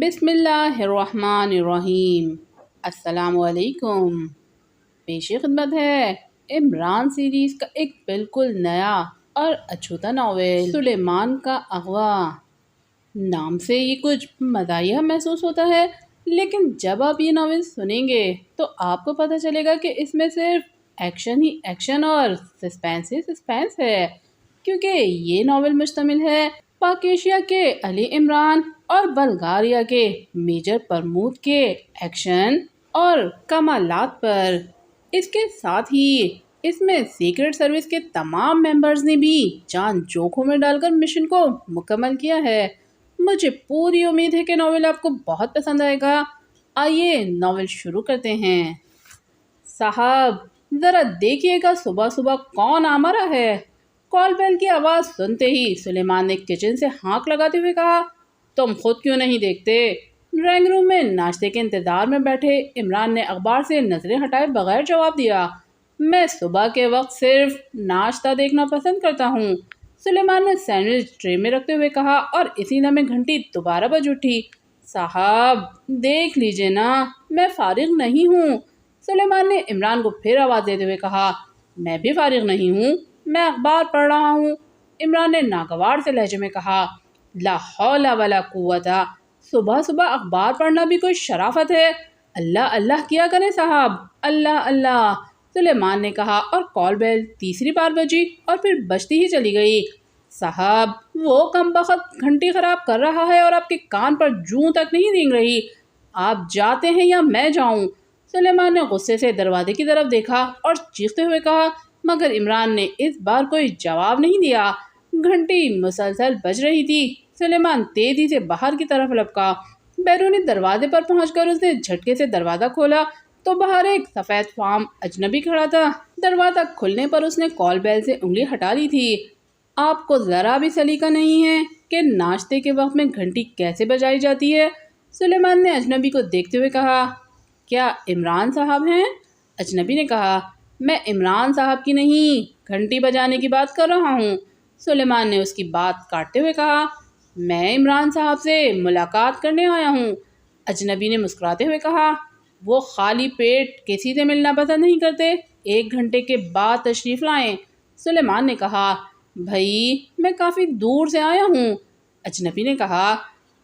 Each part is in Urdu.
بسم اللہ الرحمن الرحیم۔ السلام علیکم۔ پیش خدمت ہے عمران سیریز کا ایک بالکل نیا اور اچھوتا ناول سلیمان کا اغوا۔ نام سے یہ کچھ مزاحیہ محسوس ہوتا ہے، لیکن جب آپ یہ ناول سنیں گے تو آپ کو پتہ چلے گا کہ اس میں صرف ایکشن ہی ایکشن اور سسپینس ہی سسپینس ہے، کیونکہ یہ ناول مشتمل ہے پاک ایشیا کے علی عمران اور بلغاریہ کے میجر پرمود کے ایکشن اور کمالات پر۔ اس کے ساتھ ہی اس میں سیکرٹ سروس کے تمام ممبرز نے بھی جان جوکھوں میں ڈال کر مشن کو مکمل کیا ہے۔ مجھے پوری امید ہے کہ ناول آپ کو بہت پسند آئے گا۔ آئیے ناول شروع کرتے ہیں۔ صاحب ذرا دیکھیے گا صبح صبح کون آ مرا ہے۔ کال بیل کی آواز سنتے ہی سلیمان نے کچن سے ہانک لگاتے ہوئے کہا، تم خود کیوں نہیں دیکھتے؟ ڈرائنگ روم میں ناشتے کے انتظار میں بیٹھے عمران نے اخبار سے نظریں ہٹائے بغیر جواب دیا، میں صبح کے وقت صرف ناشتہ دیکھنا پسند کرتا ہوں۔ سلیمان نے سینڈوچ ٹرے میں رکھتے ہوئے کہا اور اسی لمحے گھنٹی دوبارہ بج اٹھی۔ صاحب دیکھ لیجئے نا، میں فارغ نہیں ہوں۔ سلیمان نے عمران کو پھر آواز دیتے ہوئے کہا، میں بھی فارغ نہیں ہوں، میں اخبار پڑھ رہا ہوں۔ عمران نے ناگوار سے لہجے میں کہا، لا حول ولا قوت، صبح صبح اخبار پڑھنا بھی کوئی شرافت ہے؟ اللہ اللہ کیا کریں صاحب، اللہ اللہ، سلیمان نے کہا اور کال بیل تیسری بار بجی اور پھر بجتی ہی چلی گئی۔ صاحب وہ کمبخت گھنٹی خراب کر رہا ہے اور آپ کے کان پر جوں تک نہیں رینگ رہی، آپ جاتے ہیں یا میں جاؤں؟ سلیمان نے غصے سے دروازے کی طرف دیکھا اور چیختے ہوئے کہا، مگر عمران نے اس بار کوئی جواب نہیں دیا۔ گھنٹی مسلسل بج رہی تھی۔ سلیمان تیزی سے باہر کی طرف لپکا۔ بیرونی دروازے پر پہنچ کر اس نے جھٹکے سے دروازہ کھولا تو باہر ایک سفید فام اجنبی کھڑا تھا۔ دروازہ کھلنے پر اس نے کال بیل سے انگلی ہٹا لی تھی۔ آپ کو ذرا بھی سلیقہ نہیں ہے کہ ناشتے کے وقت میں گھنٹی کیسے بجائی جاتی ہے؟ سلیمان نے اجنبی کو دیکھتے ہوئے کہا، کیا عمران صاحب ہیں؟ اجنبی نے کہا، میں عمران صاحب کی نہیں، گھنٹی بجانے کی بات کر رہا ہوں۔ سلیمان نے اس کی بات کاٹتے ہوئے کہا، میں عمران صاحب سے ملاقات کرنے آیا ہوں۔ اجنبی نے مسکراتے ہوئے کہا، وہ خالی پیٹ کسی سے ملنا پسند نہیں کرتے، 1 گھنٹے کے بعد تشریف لائیں۔ سلیمان نے کہا، بھائی میں کافی دور سے آیا ہوں۔ اجنبی نے کہا،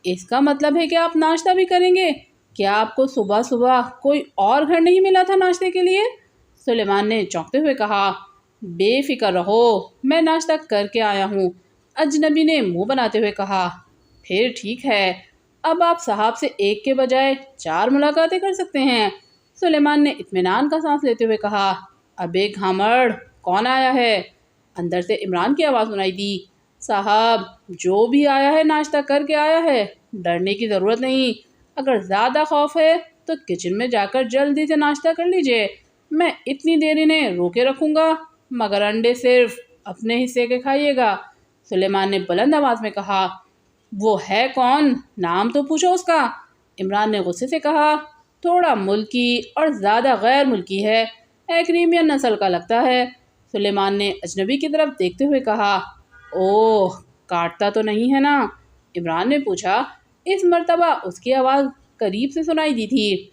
اس کا مطلب ہے کہ آپ ناشتہ بھی کریں گے؟ کیا آپ کو صبح صبح کوئی اور گھر نہیں ملا تھا ناشتے کے لیے؟ سلیمان نے چونکتے ہوئے کہا، بے فکر رہو، میں ناشتہ کر کے آیا ہوں۔ اجنبی نے منہ بناتے ہوئے کہا، پھر ٹھیک ہے، اب آپ صاحب سے 1 کے بجائے 4 ملاقاتیں کر سکتے ہیں۔ سلیمان نے اطمینان کا سانس لیتے ہوئے کہا، ابے گھامڑ، کون آیا ہے؟ اندر سے عمران کی آواز سنائی دی، صاحب جو بھی آیا ہے ناشتہ کر کے آیا ہے، ڈرنے کی ضرورت نہیں، اگر زیادہ خوف ہے تو کچن میں جا کر جلدی سے ناشتہ کر لیجئے، میں اتنی دیر انہیں روکے رکھوں گا، مگر انڈے صرف اپنے حصے کے کھائیے گا۔ سلیمان نے بلند آواز میں کہا، وہ ہے کون؟ نام تو پوچھو اس کا۔ عمران نے غصے سے کہا، تھوڑا ملکی اور زیادہ غیر ملکی ہے، ایکریمین نسل کا لگتا ہے۔ سلیمان نے اجنبی کی طرف دیکھتے ہوئے کہا، اوہ کاٹتا تو نہیں ہے نا؟ عمران نے پوچھا۔ اس مرتبہ اس کی آواز قریب سے سنائی دی تھی،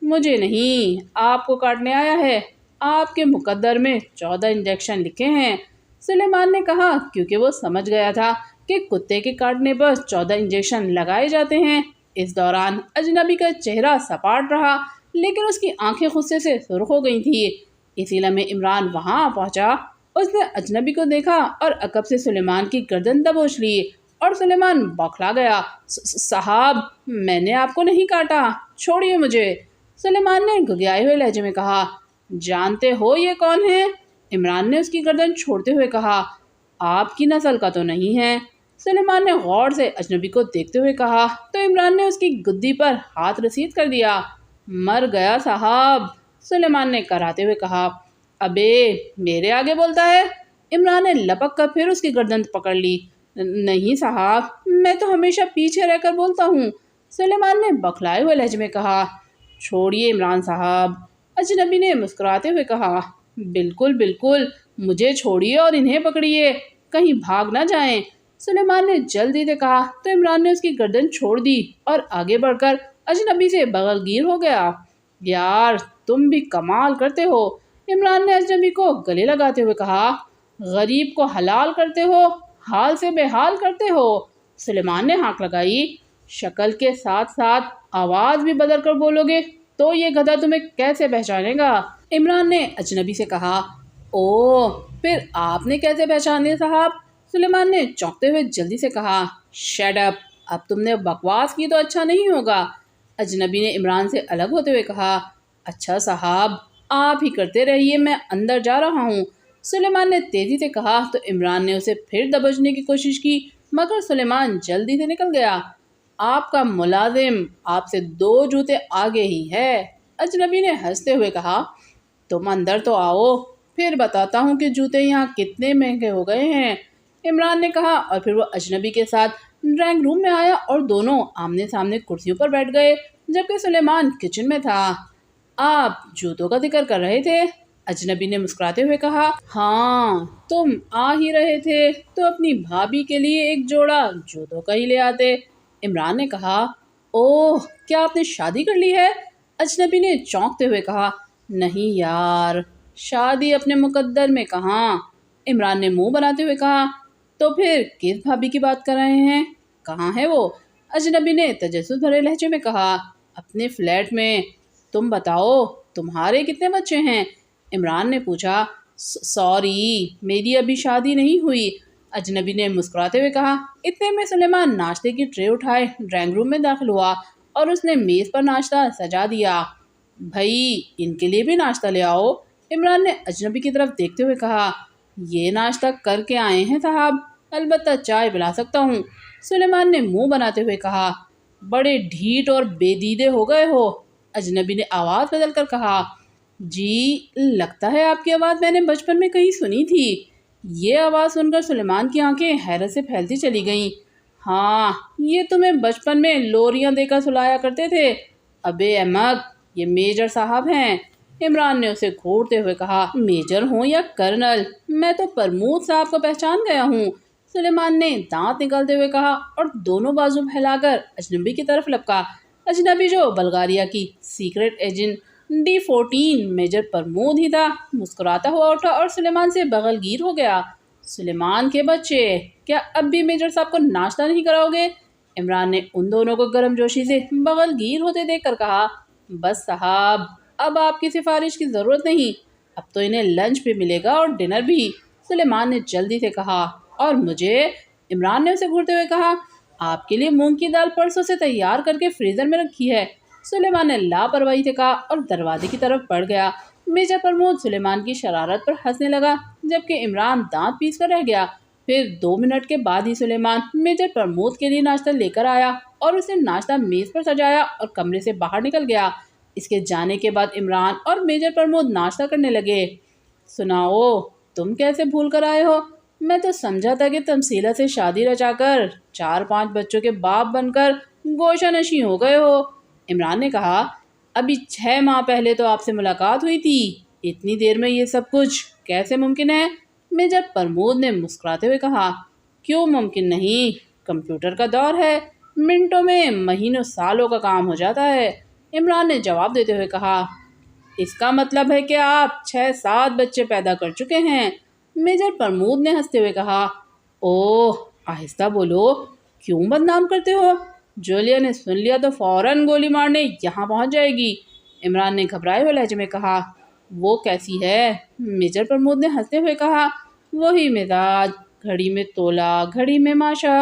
مجھے نہیں، آپ کو کاٹنے آیا ہے، آپ کے مقدر میں 14 انجیکشن لکھے ہیں۔ سلیمان نے کہا، کیونکہ وہ سمجھ گیا تھا کہ کتے کے کاٹنے پر 14 انجیکشن لگائے جاتے ہیں۔ اس دوران اجنبی کا چہرہ سپاٹ رہا، لیکن اس کی آنکھیں غصے سے سرخ ہو گئی تھیں۔ اسی لمحے عمران وہاں آ پہنچا۔ اس نے اجنبی کو دیکھا اور عقب سے سلیمان کی گردن دبوچ لی اور سلیمان بوکھلا گیا، صاحب میں نے آپ کو نہیں کاٹا، چھوڑیے مجھے۔ سلیمان نے گھگیائے ہوئے لہجے میں کہا، جانتے ہو یہ کون ہے؟ عمران نے اس کی گردن چھوڑتے ہوئے کہا، آپ کی نسل کا تو نہیں ہے۔ سلیمان نے غور سے اجنبی کو دیکھتے ہوئے کہا تو عمران نے اس کی گدی پر ہاتھ رسید کر دیا۔ مر گیا صاحب، سلیمان نے کراتے ہوئے کہا، ابے میرے آگے بولتا ہے؟ عمران نے لپک کر پھر اس کی گردن پکڑ لی، نہیں صاحب، میں تو ہمیشہ پیچھے رہ کر بولتا ہوں۔ سلیمان نے بوکھلائے ہوئے لہجے میں کہا، چھوڑیے عمران صاحب۔ اجنبی نے مسکراتے ہوئے کہا، بالکل بالکل، مجھے چھوڑیے اور انہیں پکڑیے، کہیں بھاگ نہ جائیں۔ سلیمان نے جلدی سے کہا تو عمران نے اس کی گردن چھوڑ دی اور آگے بڑھ کر اجنبی سے بغل گیر ہو گیا۔ یار تم بھی کمال کرتے ہو، عمران نے اجنبی کو گلے لگاتے ہوئے کہا۔ غریب کو حلال کرتے ہو، حال سے بے حال کرتے ہو۔ سلیمان نے ہانک لگائی۔ شکل کے ساتھ ساتھ آواز بھی بدل کر بولو گے تو یہ گدھا تمہیں کیسے پہچانے گا؟ عمران نے اجنبی سے کہا۔ اوہ پھر آپ نے کیسے پہچانے صاحب؟ سلیمان نے چونکتے ہوئے جلدی سے کہا۔ شٹ اپ، اب تم نے بکواس کی تو اچھا نہیں ہوگا۔ اجنبی نے عمران سے الگ ہوتے ہوئے کہا۔ اچھا صاحب آپ ہی کرتے رہیے، میں اندر جا رہا ہوں، سلیمان نے تیزی سے کہا تو عمران نے اسے پھر دبوچنے کی کوشش کی مگر سلیمان جلدی سے نکل گیا۔ آپ کا ملازم آپ سے 2 جوتے آگے ہی ہے، اجنبی نے ہنستے ہوئے کہا۔ تم اندر تو آؤ، پھر بتاتا ہوں کہ جوتے یہاں کتنے مہنگے ہو گئے ہیں، عمران نے کہا اور پھر وہ اجنبی کے ساتھ ڈرائنگ روم میں آیا اور دونوں آمنے سامنے کرسیوں پر بیٹھ گئے جبکہ سلیمان کچن میں تھا۔ آپ جوتوں کا ذکر کر رہے تھے، اجنبی نے مسکراتے ہوئے کہا۔ ہاں تم آ ہی رہے تھے تو اپنی بھابھی کے لیے ایک جوڑا جوتوں کا ہی لے آتے، عمران نے کہا۔ اوہ کیا آپ نے شادی کر لی ہے؟ اجنبی نے چونکتے ہوئے کہا۔ نہیں یار، شادی اپنے مقدر میں کہاں، عمران نے منہ بناتے ہوئے کہا۔ تو پھر کس بھابھی کی بات کر رہے ہیں؟ کہاں ہے وہ؟ اجنبی نے تجسس بھرے لہجے میں کہا۔ اپنے فلیٹ میں۔ تم بتاؤ تمہارے کتنے بچے ہیں؟ عمران نے پوچھا۔ سوری میری ابھی شادی نہیں ہوئی، اجنبی نے مسکراتے ہوئے کہا۔ اتنے میں سلیمان ناشتے کی ٹرے اٹھائے ڈرائنگ روم میں داخل ہوا اور اس نے میز پر ناشتہ سجا دیا۔ بھائی ان کے لیے بھی ناشتہ لے آؤ، عمران نے اجنبی کی طرف دیکھتے ہوئے کہا۔ یہ ناشتہ کر کے آئے ہیں صاحب، البتہ چائے پلا سکتا ہوں، سلیمان نے منہ بناتے ہوئے کہا۔ بڑے ڈھیٹ اور بے دیدے ہو گئے ہو، اجنبی نے آواز بدل کر کہا۔ جی لگتا ہے آپ کی آواز میں نے بچپن میں کہیں سنی تھی، یہ آواز سن کر سلیمان کی آنکھیں حیرت سے پھیلتی چلی گئیں۔ ہاں یہ تمہیں بچپن میں لوریاں دے کر سلایا کرتے تھے، ابے احمد یہ میجر صاحب ہیں، عمران نے اسے گھورتے ہوئے کہا۔ میجر ہوں یا کرنل، میں تو پرمود صاحب کو پہچان گیا ہوں، سلیمان نے دانت نکالتے ہوئے کہا اور دونوں بازو پھیلا کر اجنبی کی طرف لپکا۔ اجنبی جو بلغاریہ کی secret agent D14 major Pramod ہی تھا، مسکراتا ہوا اٹھا اور سلیمان سے بغل گیر ہو گیا۔ سلیمان کے بچے، کیا اب بھی میجر صاحب کو ناشتہ نہیں کراؤ گے؟ عمران نے ان دونوں کو گرم جوشی سے بغل گیر ہوتے دیکھ کر کہا۔ بس صاحب اب آپ کی سفارش کی ضرورت نہیں، اب تو انہیں لنچ بھی ملے گا اور ڈنر بھی، سلیمان نے جلدی سے کہا۔ اور مجھے، عمران نے اسے گھورتے ہوئے کہا۔ آپ کے لیے مونگ کی دال پرسوں سے تیار کر کے فریزر میں رکھی ہے، سلیمان نے لاپرواہی سے کہا اور دروازے کی طرف بڑھ گیا۔ میجر پرمود سلیمان کی شرارت پر ہنسنے لگا جبکہ عمران دانت پیس کر رہ گیا۔ پھر 2 منٹ کے بعد ہی سلیمان میجر پرمود کے لیے ناشتہ لے کر آیا اور اسے ناشتہ میز پر سجایا اور کمرے سے باہر نکل گیا۔ اس کے جانے کے بعد عمران اور میجر پرمود ناشتہ کرنے لگے۔ سناؤ تم کیسے بھول کر آئے ہو؟ میں تو سمجھا تھا کہ تمثیلہ سے شادی رچا کر 4-5 بچوں کے باپ بن کر گوشہ نشیں ہو گئے ہو، عمران نے کہا۔ ابھی 6 ماہ پہلے تو آپ سے ملاقات ہوئی تھی، اتنی دیر میں یہ سب کچھ کیسے ممکن ہے؟ میجر پرمود نے مسکراتے ہوئے کہا۔ کیوں ممکن نہیں؟ کمپیوٹر کا دور ہے، منٹوں میں مہینوں سالوں کا کام ہو جاتا ہے، عمران نے جواب دیتے ہوئے کہا۔ اس کا مطلب ہے کہ آپ 6-7 بچے پیدا کر چکے ہیں، میجر پرمود نے ہنستے ہوئے کہا۔ اوہ آہستہ بولو، کیوں بدنام کرتے ہو؟ جولیا نے سن لیا تو فوراً گولی مارنے یہاں پہنچ جائے گی، عمران نے گھبرائے ہوئے لہجے میں کہا۔ وہ کیسی ہے؟ میجر پرمود نے ہنستے ہوئے کہا۔ وہی مزاج، گھڑی میں تولا گھڑی میں ماشا،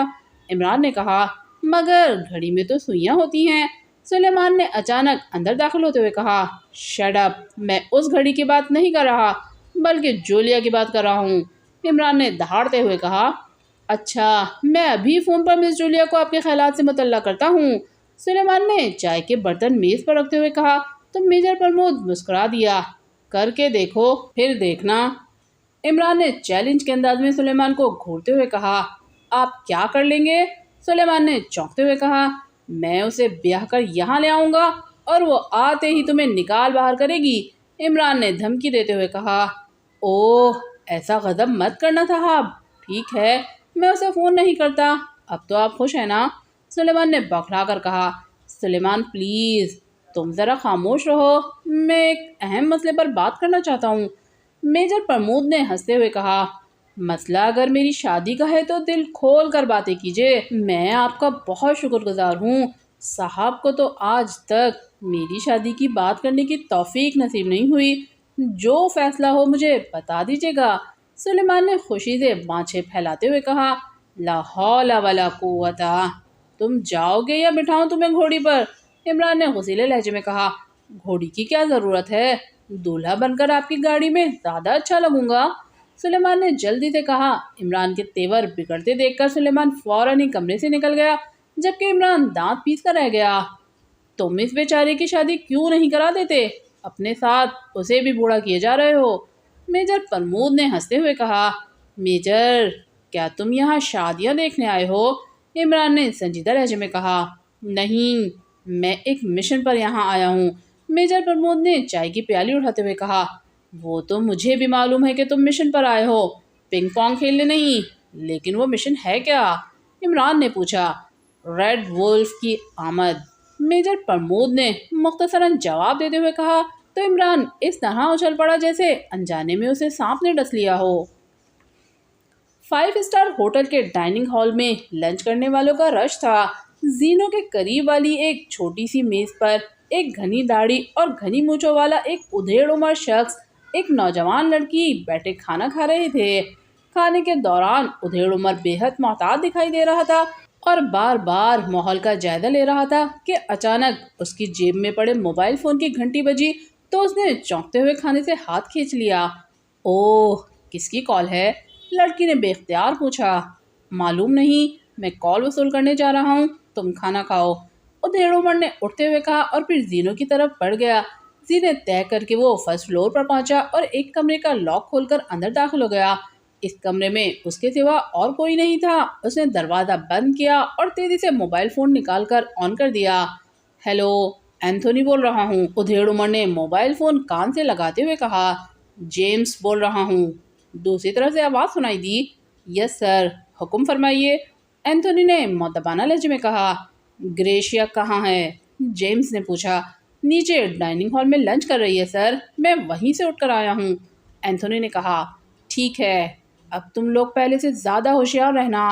عمران نے کہا۔ مگر گھڑی میں تو سوئیاں ہوتی ہیں، سلیمان نے اچانک اندر داخل ہوتے ہوئے کہا۔ شٹ اپ، میں اس گھڑی کی بات نہیں کر رہا بلکہ جولیا کی بات کر رہا ہوں، عمران نے دہاڑتے ہوئے کہا۔ اچھا میں ابھی فون پر مس جولیا کو آپ کے خیالات سے مطلع کرتا ہوں، سلیمان نے چائے کے برتن میز پر رکھتے ہوئے کہا تو میجر پرمود مسکرا دیا۔ کر کے دیکھو پھر دیکھنا، عمران نے چیلنج کے انداز میں سلیمان کو گھورتے ہوئے کہا۔ آپ کیا کر لیں گے؟ سلیمان نے چونکتے ہوئے کہا۔ میں اسے بیاہ کر یہاں لے آؤں گا اور وہ آتے ہی تمہیں نکال باہر کرے گی، عمران نے دھمکی دیتے ہوئے کہا۔ اوہ ایسا غضب مت کرنا صاحب، ٹھیک ہے میں اسے فون نہیں کرتا۔ اب تو آپ خوش ہیں نا؟ سلیمان نے بوکھلا کر کہا۔ سلیمان پلیز تم ذرا خاموش رہو، میں ایک اہم مسئلے پر بات کرنا چاہتا ہوں۔ میجر پرمود نے ہنستے ہوئے کہا، مسئلہ اگر میری شادی کا ہے تو دل کھول کر باتیں کیجیے۔ میں آپ کا بہت شکر گزار ہوں۔ صاحب کو تو آج تک میری شادی کی بات کرنے کی توفیق نصیب نہیں ہوئی۔ جو فیصلہ ہو مجھے بتا دیجیے گا۔ سلیمان نے خوشی سے بانچھیں پھیلاتے ہوئے کہا، لا حول ولا قوت۔ تم جاؤ گے یا بٹھاؤں تمہیں گھوڑی پر؟ عمران نے غصیلے لہجے میں کہا، گھوڑی کی کیا ضرورت ہے؟ دولہا بن کر آپ کی گاڑی میں زیادہ اچھا لگوں گا۔ سلیمان نے جلدی سے کہا۔ عمران کے تیور بگڑتے دیکھ کر سلیمان فوراً ہی کمرے سے نکل گیا، جبکہ عمران دانت پیس کر رہ گیا۔ تم اس بیچارے کی شادی کیوں نہیں کرا دیتے؟ اپنے ساتھ اسے بھی بوڑھا کیے جا رہے ہو۔ میجر پرمود نے ہنستے ہوئے کہا، میجر کیا تم یہاں شادیاں دیکھنے آئے ہو؟ عمران نے سنجیدہ لہجے میں کہا، نہیں، میں ایک مشن پر یہاں آیا ہوں۔ میجر پرمود نے چائے کی پیالی اٹھاتے ہوئے کہا، وہ تو مجھے بھی معلوم ہے کہ تم مشن پر آئے ہو، پنگ پونگ کھیلنے نہیں، لیکن وہ مشن ہے کیا؟ عمران نے پوچھا۔ ریڈ وولف کی آمد، میجر پرمود نے مختصراً جواب دیتے ہوئے کہا تو عمران اس طرح اچھل پڑا جیسے انجانے میں اسے سانپ نے ڈس لیا ہو۔ 5 اسٹار ہوٹل کے ڈائننگ ہال میں لنچ کرنے والوں کا رش تھا۔ زینوں کے قریب والی ایک چھوٹی سی میز پر ایک گھنی داڑھی اور گھنی مونچھوں والا ایک ادھیڑ عمر شخص ایک نوجوان لڑکی بیٹھے کھانا کھا رہے تھے۔ کھانے کے دوران ادھیڑ عمر بے حد محتاط دکھائی دے رہا تھا اور بار بار ماحول کا جائزہ لے رہا تھا کہ اچانک اس کی جیب میں پڑے موبائل فون کی گھنٹی بجی تو اس نے چونکتے ہوئے کھانے سے ہاتھ کھینچ لیا۔ اوہ، کس کی کال ہے؟ لڑکی نے بے اختیار پوچھا۔ معلوم نہیں، میں کال وصول کرنے جا رہا ہوں، تم کھانا کھاؤ، ادھیڑ عمر نے اٹھتے ہوئے کہا اور پھر زینوں کی طرف بڑھ گیا۔ زینے طے کر کے وہ فرسٹ فلور پر پہنچا اور ایک کمرے کا لاک کھول کر اندر داخل ہو گیا۔ اس کمرے میں اس کے سوا اور کوئی نہیں تھا۔ اس نے دروازہ بند کیا اور تیزی سے موبائل فون نکال کر آن کر دیا۔ ہیلو، اینتھونی بول رہا ہوں، ادھیڑ عمر نے موبائل فون کان سے لگاتے ہوئے کہا۔ جیمز بول رہا ہوں، دوسری طرف سے آواز سنائی دی۔ یس سر، حکم فرمائیے، اینتھونی نے مؤدبانہ لہجے میں کہا۔ گریشیا کہاں ہے؟ جیمز نے پوچھا۔ نیچے ڈائننگ ہال میں لنچ کر رہی ہے سر، میں وہیں سے اٹھ کر آیا ہوں، اینتھونی نے کہا۔ ٹھیک ہے، اب تم لوگ پہلے سے زیادہ ہوشیار رہنا،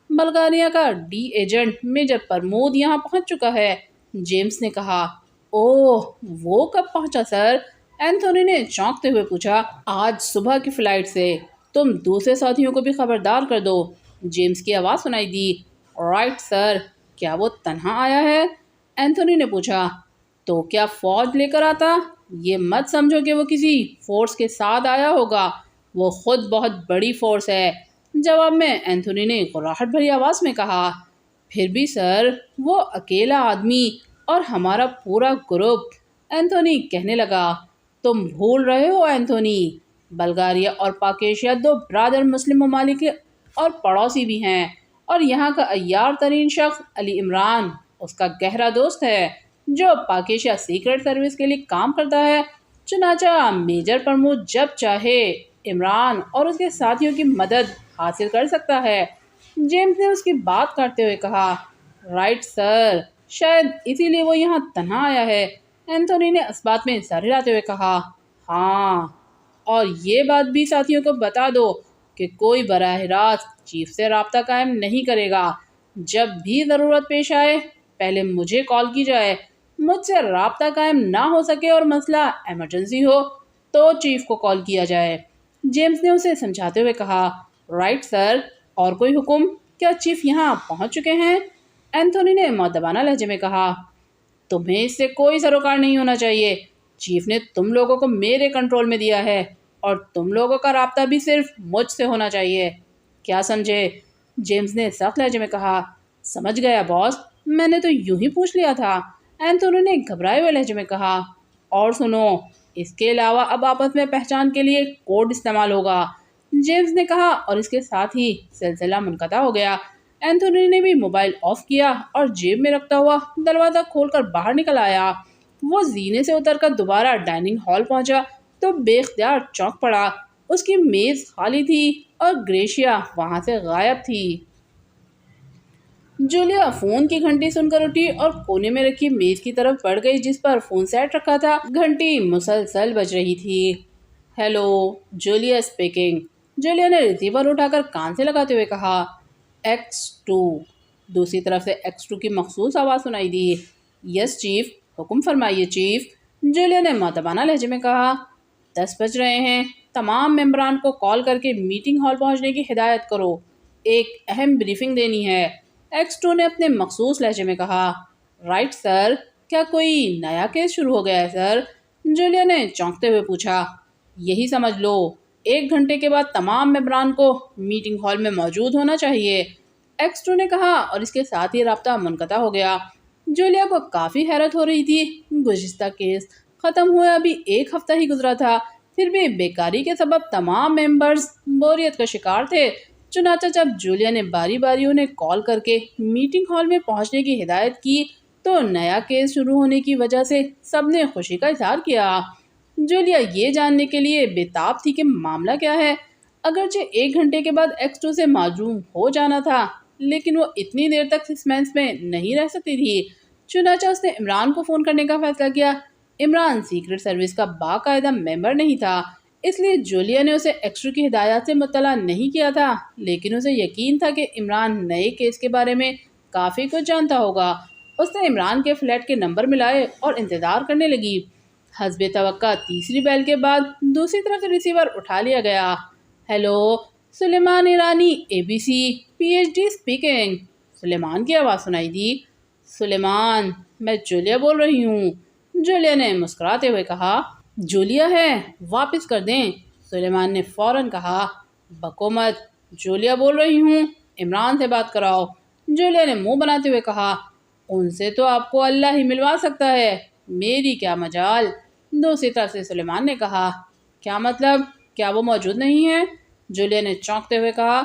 بلغاریہ کا ڈی ایجنٹ میجر پرمود یہاں پہنچ چکا ہے، جیمز نے کہا۔ اوہ، وہ کب پہنچا سر؟ اینتھونی نے چونکتے ہوئے پوچھا۔ آج صبح کی فلائٹ سے، تم دوسرے ساتھیوں کو بھی خبردار کر دو، جیمز کی آواز سنائی دی۔ رائٹ سر، کیا وہ تنہا آیا ہے؟ اینتھونی نے پوچھا۔ تو کیا فوج لے کر آتا؟ یہ مت سمجھو کہ وہ کسی فورس کے ساتھ آیا ہوگا، وہ خود بہت بڑی فورس ہے، جواب میں اینتھونی نے غراہٹ بھری آواز میں کہا۔ پھر بھی سر، وہ اکیلا آدمی اور ہمارا پورا گروپ، اینتھونی کہنے لگا۔ تم بھول رہے ہو اینتھونی، بلغاریہ اور پاکیشیا دو برادر مسلم ممالک اور پڑوسی بھی ہیں، اور یہاں کا عیار ترین شخص علی عمران اس کا گہرا دوست ہے جو پاکیشیا سیکرٹ سروس کے لیے کام کرتا ہے۔ چنانچہ میجر پرمود جب چاہے عمران اور اس کے ساتھیوں کی مدد حاصل کر سکتا ہے، جیمز نے اس کی بات کاٹتے ہوئے کہا۔ رائٹ سر، شاید اسی لیے وہ یہاں تنہا آیا ہے، اینتھونی نے اس بات میں سر ہلاتے ہوئے کہا۔ ہاں، اور یہ بات بھی ساتھیوں کو بتا دو کہ کوئی براہ راست چیف سے رابطہ قائم نہیں کرے گا، جب بھی ضرورت پیش آئے پہلے مجھے کال کی جائے، مجھ سے رابطہ قائم نہ ہو سکے اور مسئلہ ایمرجنسی ہو تو چیف کو کال کیا جائے، جیمز نے اسے سمجھاتے ہوئے کہا۔ رائٹ سر، اور کوئی حکم؟ کیا چیف یہاں پہنچ چکے ہیں؟ اینتھونی نے مؤدبانہ لہجے میں کہا۔ تمہیں اس سے کوئی سروکار نہیں ہونا چاہیے، چیف نے تم لوگوں کو میرے کنٹرول میں دیا ہے اور تم لوگوں کا رابطہ بھی صرف مجھ سے ہونا چاہیے، کیا سمجھے؟ جیمز نے سخت لہجے میں کہا۔ سمجھ گیا باس، میں نے تو یوں ہی پوچھ لیا تھا، اینتھونی نے گھبرائے ہوئے لہجے میں کہا۔ اور سنو، اس کے علاوہ اب آپس میں پہچان کے لیے کوڈ استعمال ہوگا، جیمز نے کہا، اور اس کے ساتھ ہی سلسلہ منقطع ہو گیا۔ اینتھونی نے بھی موبائل آف کیا اور جیب میں رکھتا ہوا دروازہ کھول کر باہر نکل آیا۔ وہ زینے سے اتر کر دوبارہ ڈائننگ ہال پہنچا تو بے اختیار چونک پڑا۔ اس کی میز خالی تھی اور گریشیا وہاں سے غائب تھی۔ جولیا فون کی گھنٹی سن کر اٹھی اور کونے میں رکھی میز کی طرف بڑھ گئی جس پر فون سیٹ رکھا تھا۔ گھنٹی مسلسل بج رہی تھی۔ Hello, Julia speaking. جولیا نے ریسیور اٹھا کر کان سے لگاتے ہوئے کہا۔ X2۔ دوسری طرف سے X2 کی مخصوص آواز سنائی دی۔ یس چیف، حکم فرمائیے چیف، جولیا نے مؤدبانہ لہجے میں کہا۔ 10 بج رہے ہیں، تمام ممبران کو کال کر کے میٹنگ ہال پہنچنے کی ہدایت کرو، ایک اہم بریفنگ دینی ہے، X2 نے اپنے مخصوص لہجے میں کہا۔ رائٹ سر، کیا کوئی نیا کیس شروع ہو گیا ہے سر؟ جولیا نے چونکتے ہوئے پوچھا۔ یہی سمجھ لو، 1 گھنٹے کے بعد تمام ممبران کو میٹنگ ہال میں موجود ہونا چاہیے، X2 نے کہا اور اس کے ساتھ ہی رابطہ منقطع ہو گیا۔ جولیا کو کافی حیرت ہو رہی تھی۔ گزشتہ کیس ختم ہوئے ابھی 1 ہفتہ ہی گزرا تھا، پھر بھی بیکاری کے سبب تمام ممبرز بوریت کا شکار تھے۔ چنانچہ جب جولیا نے باری باری انہیں کال کر کے میٹنگ ہال میں پہنچنے کی ہدایت کی تو نیا کیس شروع ہونے کی وجہ سے سب نے خوشی کا اظہار کیا۔ جولیا یہ جاننے کے لیے بے تاب تھی کہ معاملہ کیا ہے۔ اگرچہ 1 گھنٹے کے بعد X2 سے معزوم ہو جانا تھا، لیکن وہ اتنی دیر تک سسپینس میں نہیں رہ سکتی تھی۔ چنانچہ اس نے عمران کو فون کرنے کا فیصلہ کیا۔ عمران سیکرٹ سروس کا باقاعدہ ممبر نہیں تھا، اس لیے جولیا نے اسے X2 کی ہدایات سے مطلع نہیں کیا تھا، لیکن اسے یقین تھا کہ عمران نئے کیس کے بارے میں کافی کچھ جانتا ہوگا۔ اس نے عمران کے فلیٹ کے نمبر ملائے اور انتظار کرنے لگی۔ حسب توقع تیسری بیل کے بعد دوسری طرف سے ریسیور اٹھا لیا گیا۔ ہیلو، سلیمان ایرانی ABC PhD اسپیکنگ۔ سلیمان کی آواز سنائی دی۔ سلیمان، میں جولیا بول رہی ہوں، جولیا نے مسکراتے ہوئے کہا۔ جولیا ہے، واپس کر دیں، سلیمان نے فوراً کہا۔ بکو مت، جولیا بول رہی ہوں، عمران سے بات کراؤ، جولیا نے منہ بناتے ہوئے کہا۔ ان سے تو آپ کو اللہ ہی ملوا سکتا ہے، میری کیا مجال، دوسری طرف سے سلیمان نے کہا۔ کیا مطلب، کیا وہ موجود نہیں ہیں؟ جولیا نے چونکتے ہوئے کہا۔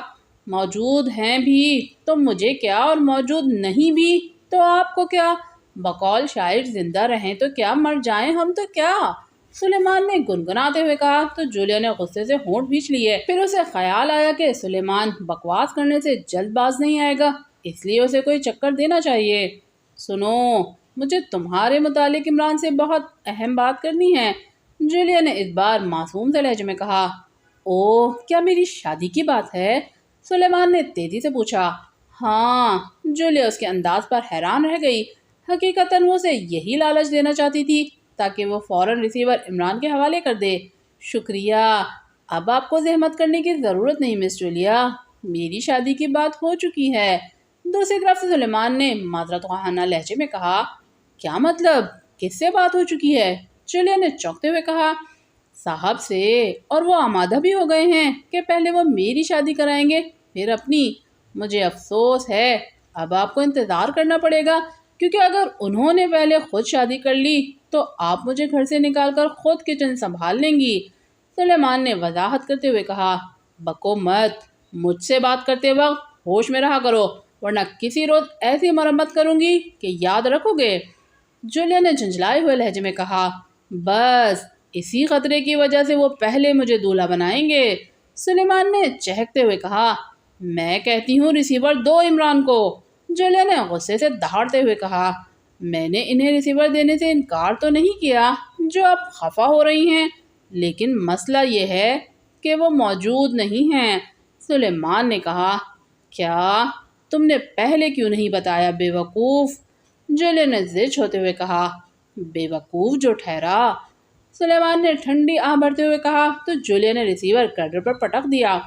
موجود ہیں بھی تو مجھے کیا اور موجود نہیں بھی تو آپ کو کیا؟ بقول شاعر زندہ رہیں تو کیا، مر جائیں ہم تو کیا، سلیمان نے گنگناتے ہوئے کہا تو جولیا نے غصے سے ہونٹ بھینچ لیے۔ پھر اسے خیال آیا کہ سلیمان بکواس کرنے سے جلد باز نہیں آئے گا، اس لیے اسے کوئی چکر دینا چاہیے۔ سنو، مجھے تمہارے متعلق عمران سے بہت اہم بات کرنی ہے، جولیا نے اس بار معصوم سے لہجے میں کہا۔ اوہ، کیا میری شادی کی بات ہے؟ سلیمان نے تیزی سے پوچھا۔ ہاں، جولیا اس کے انداز پر حیران رہ گئی۔ حقیقتاً وہ اسے یہی لالچ دینا چاہتی تھی تاکہ وہ فوراً ریسیور عمران کے حوالے کر دے۔ شکریہ، اب آپ کو زحمت کرنے کی ضرورت نہیں مس جولیا، میری شادی کی بات ہو چکی ہے، دوسری طرف سے سلیمان نے معذرت خواہانہ لہجے میں کہا۔ کیا مطلب، کس سے بات ہو چکی ہے؟ جولیا نے چونکتے ہوئے کہا۔ صاحب سے، اور وہ آمادہ بھی ہو گئے ہیں کہ پہلے وہ میری شادی کرائیں گے پھر اپنی۔ مجھے افسوس ہے، اب آپ کو انتظار کرنا پڑے گا، کیونکہ اگر انہوں نے پہلے خود شادی کر لی تو آپ مجھے گھر سے نکال کر خود کچن سنبھال لیں گی، سلیمان نے وضاحت کرتے ہوئے کہا۔ بکو مت، مجھ سے بات کرتے وقت ہوش میں رہا کرو، ورنہ کسی روز ایسی مرمت کروں گی کہ یاد رکھو گے، جولیا نے جھنجھلائے ہوئے لہجے میں کہا۔ بس اسی خطرے کی وجہ سے وہ پہلے مجھے دولہا بنائیں گے، سلیمان نے چہکتے ہوئے کہا۔ میں کہتی ہوں ریسیور دو عمران کو، جولیا نے غصے سے دہاڑتے ہوئے کہا۔ میں نے انہیں ریسیور دینے سے انکار تو نہیں کیا جو آپ خفا ہو رہی ہیں، لیکن مسئلہ یہ ہے کہ وہ موجود نہیں ہیں، سلیمان نے کہا۔ کیا تم نے پہلے کیوں نہیں بتایا بے وقوف، جولیا نے زچ ہوتے ہوئے کہا۔ بے وقوف جو ٹھہرا، سلیمان نے ٹھنڈی آہ بھرتے ہوئے کہا تو جولیا نے ریسیور کرڈر پر پٹک دیا۔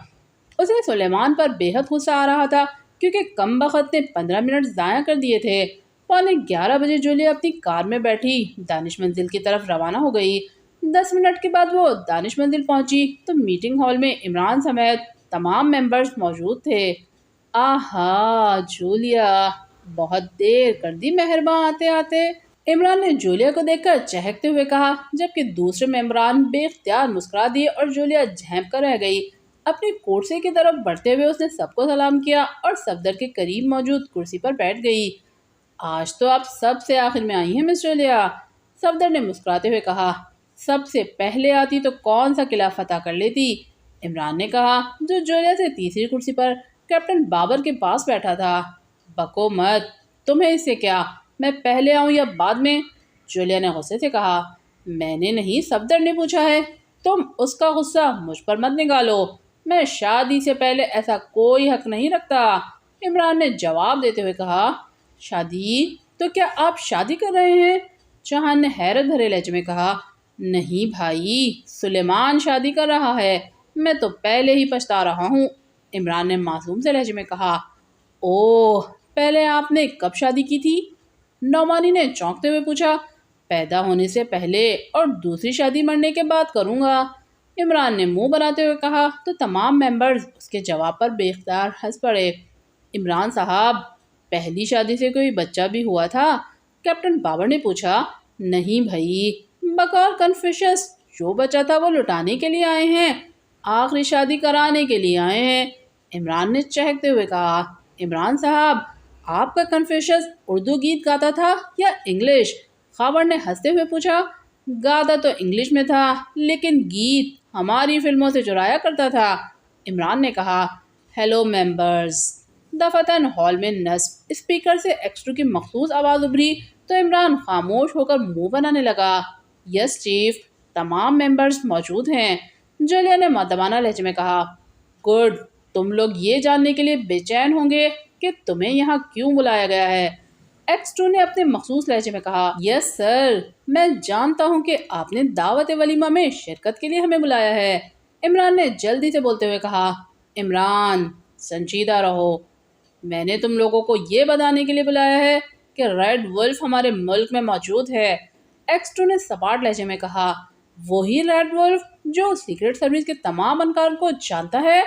اسے سلیمان پر بے حد غصہ آ رہا تھا کیونکہ کم بخت نے 15 منٹ ضائع کر دیے تھے۔ 11:15 بجے جولیا اپنی کار میں بیٹھی دانش منزل کی طرف روانہ ہو گئی۔ 10 منٹ کے بعد وہ دانش منزل پہنچی تو میٹنگ ہال میں عمران سمیت تمام ممبرز موجود تھے۔ آہا جولیا، بہت دیر کر دی مہرباں آتے آتے، عمران نے جولیا کو دیکھ کر چہکتے ہوئے کہا، جبکہ دوسرے ممبران بے اختیار مسکرا دیے اور جولیا جھینپ کر رہ گئی۔ اپنی کرسی کی طرف بڑھتے ہوئے اس نے سب کو سلام کیا اور صفدر کے قریب موجود کرسی پر بیٹھ گئی۔ آج تو آپ سب سے آخر میں آئی ہیں مس جولیا، صفدر نے مسکراتے ہوئے کہا۔ سب سے پہلے آتی تو کون سا قلعہ فتح کر لیتی، عمران نے کہا، جو جولیا سے تیسری کرسی پر کیپٹن بابر کے پاس بیٹھا تھا۔ بکو مت، تمہیں اس سے کیا؟ میں پہلے آؤں یا بعد میں؟ جولیا نے غصے سے کہا۔ میں نے نہیں، صفدر نے پوچھا ہے۔ تم اس کا غصہ مجھ پر مت نکالو، میں شادی سے پہلے ایسا کوئی حق نہیں رکھتا، عمران نے جواب دیتے ہوئے کہا۔ شادی؟ تو کیا آپ شادی کر رہے ہیں؟ چوہان نے حیرت بھرے لہجے میں کہا۔ نہیں بھائی، سلیمان شادی کر رہا ہے، میں تو پہلے ہی پچھتا رہا ہوں، عمران نے معصوم سے لہجے میں کہا۔ اوہ، پہلے آپ نے کب شادی کی تھی؟ نعمانی نے چونکتے ہوئے پوچھا۔ پیدا ہونے سے پہلے، اور دوسری شادی مرنے کے بعد کروں گا، عمران نے منہ بناتے ہوئے کہا تو تمام ممبرز اس کے جواب پر بے اختیار ہنس پڑے۔ عمران صاحب، پہلی شادی سے کوئی بچہ بھی ہوا تھا؟ کیپٹن بابر نے پوچھا۔ نہیں بھائی، بقول کنفیوشس جو بچہ تھا وہ لٹانے کے لیے آئے ہیں، آخری شادی کرانے کے لیے آئے ہیں، عمران نے چہکتے ہوئے کہا۔ عمران صاحب، آپ کا کنفیوشس اردو گیت گاتا تھا یا انگلش؟ خاور نے ہنستے ہوئے پوچھا۔ گاتا تو انگلش میں تھا، لیکن گیت ہماری فلموں سے چرایا کرتا تھا، عمران نے کہا۔ ہیلو ممبرز، دفتن ہال میں نصب اسپیکر سے ایکسٹرو کی مخصوص آواز ابھری تو عمران خاموش ہو کر منہ بنانے لگا۔ یس چیف، تمام ممبرز موجود ہیں، جولیا نے مؤدبانہ لہجے میں کہا۔ گڈ، تم لوگ یہ جاننے کے لیے بے چین ہوں گے کہ تمہیں یہاں کیوں بلایا گیا ہے، ایکس 2 نے اپنے مخصوص لہجے میں کہا۔ یس سر، میں جانتا ہوں کہ آپ نے دعوت ولیمہ میں شرکت کے لیے ہمیں بلایا ہے، عمران نے جلدی سے بولتے ہوئے کہا۔ عمران، سنجیدہ رہو، میں نے تم لوگوں کو یہ بتانے کے لیے بلایا ہے کہ ریڈ ولف ہمارے ملک میں موجود ہے، ایکس 2 نے سپاٹ لہجے میں کہا۔ وہی ریڈ ولف جو سیکرٹ سروس کے تمام انکار کو جانتا ہے،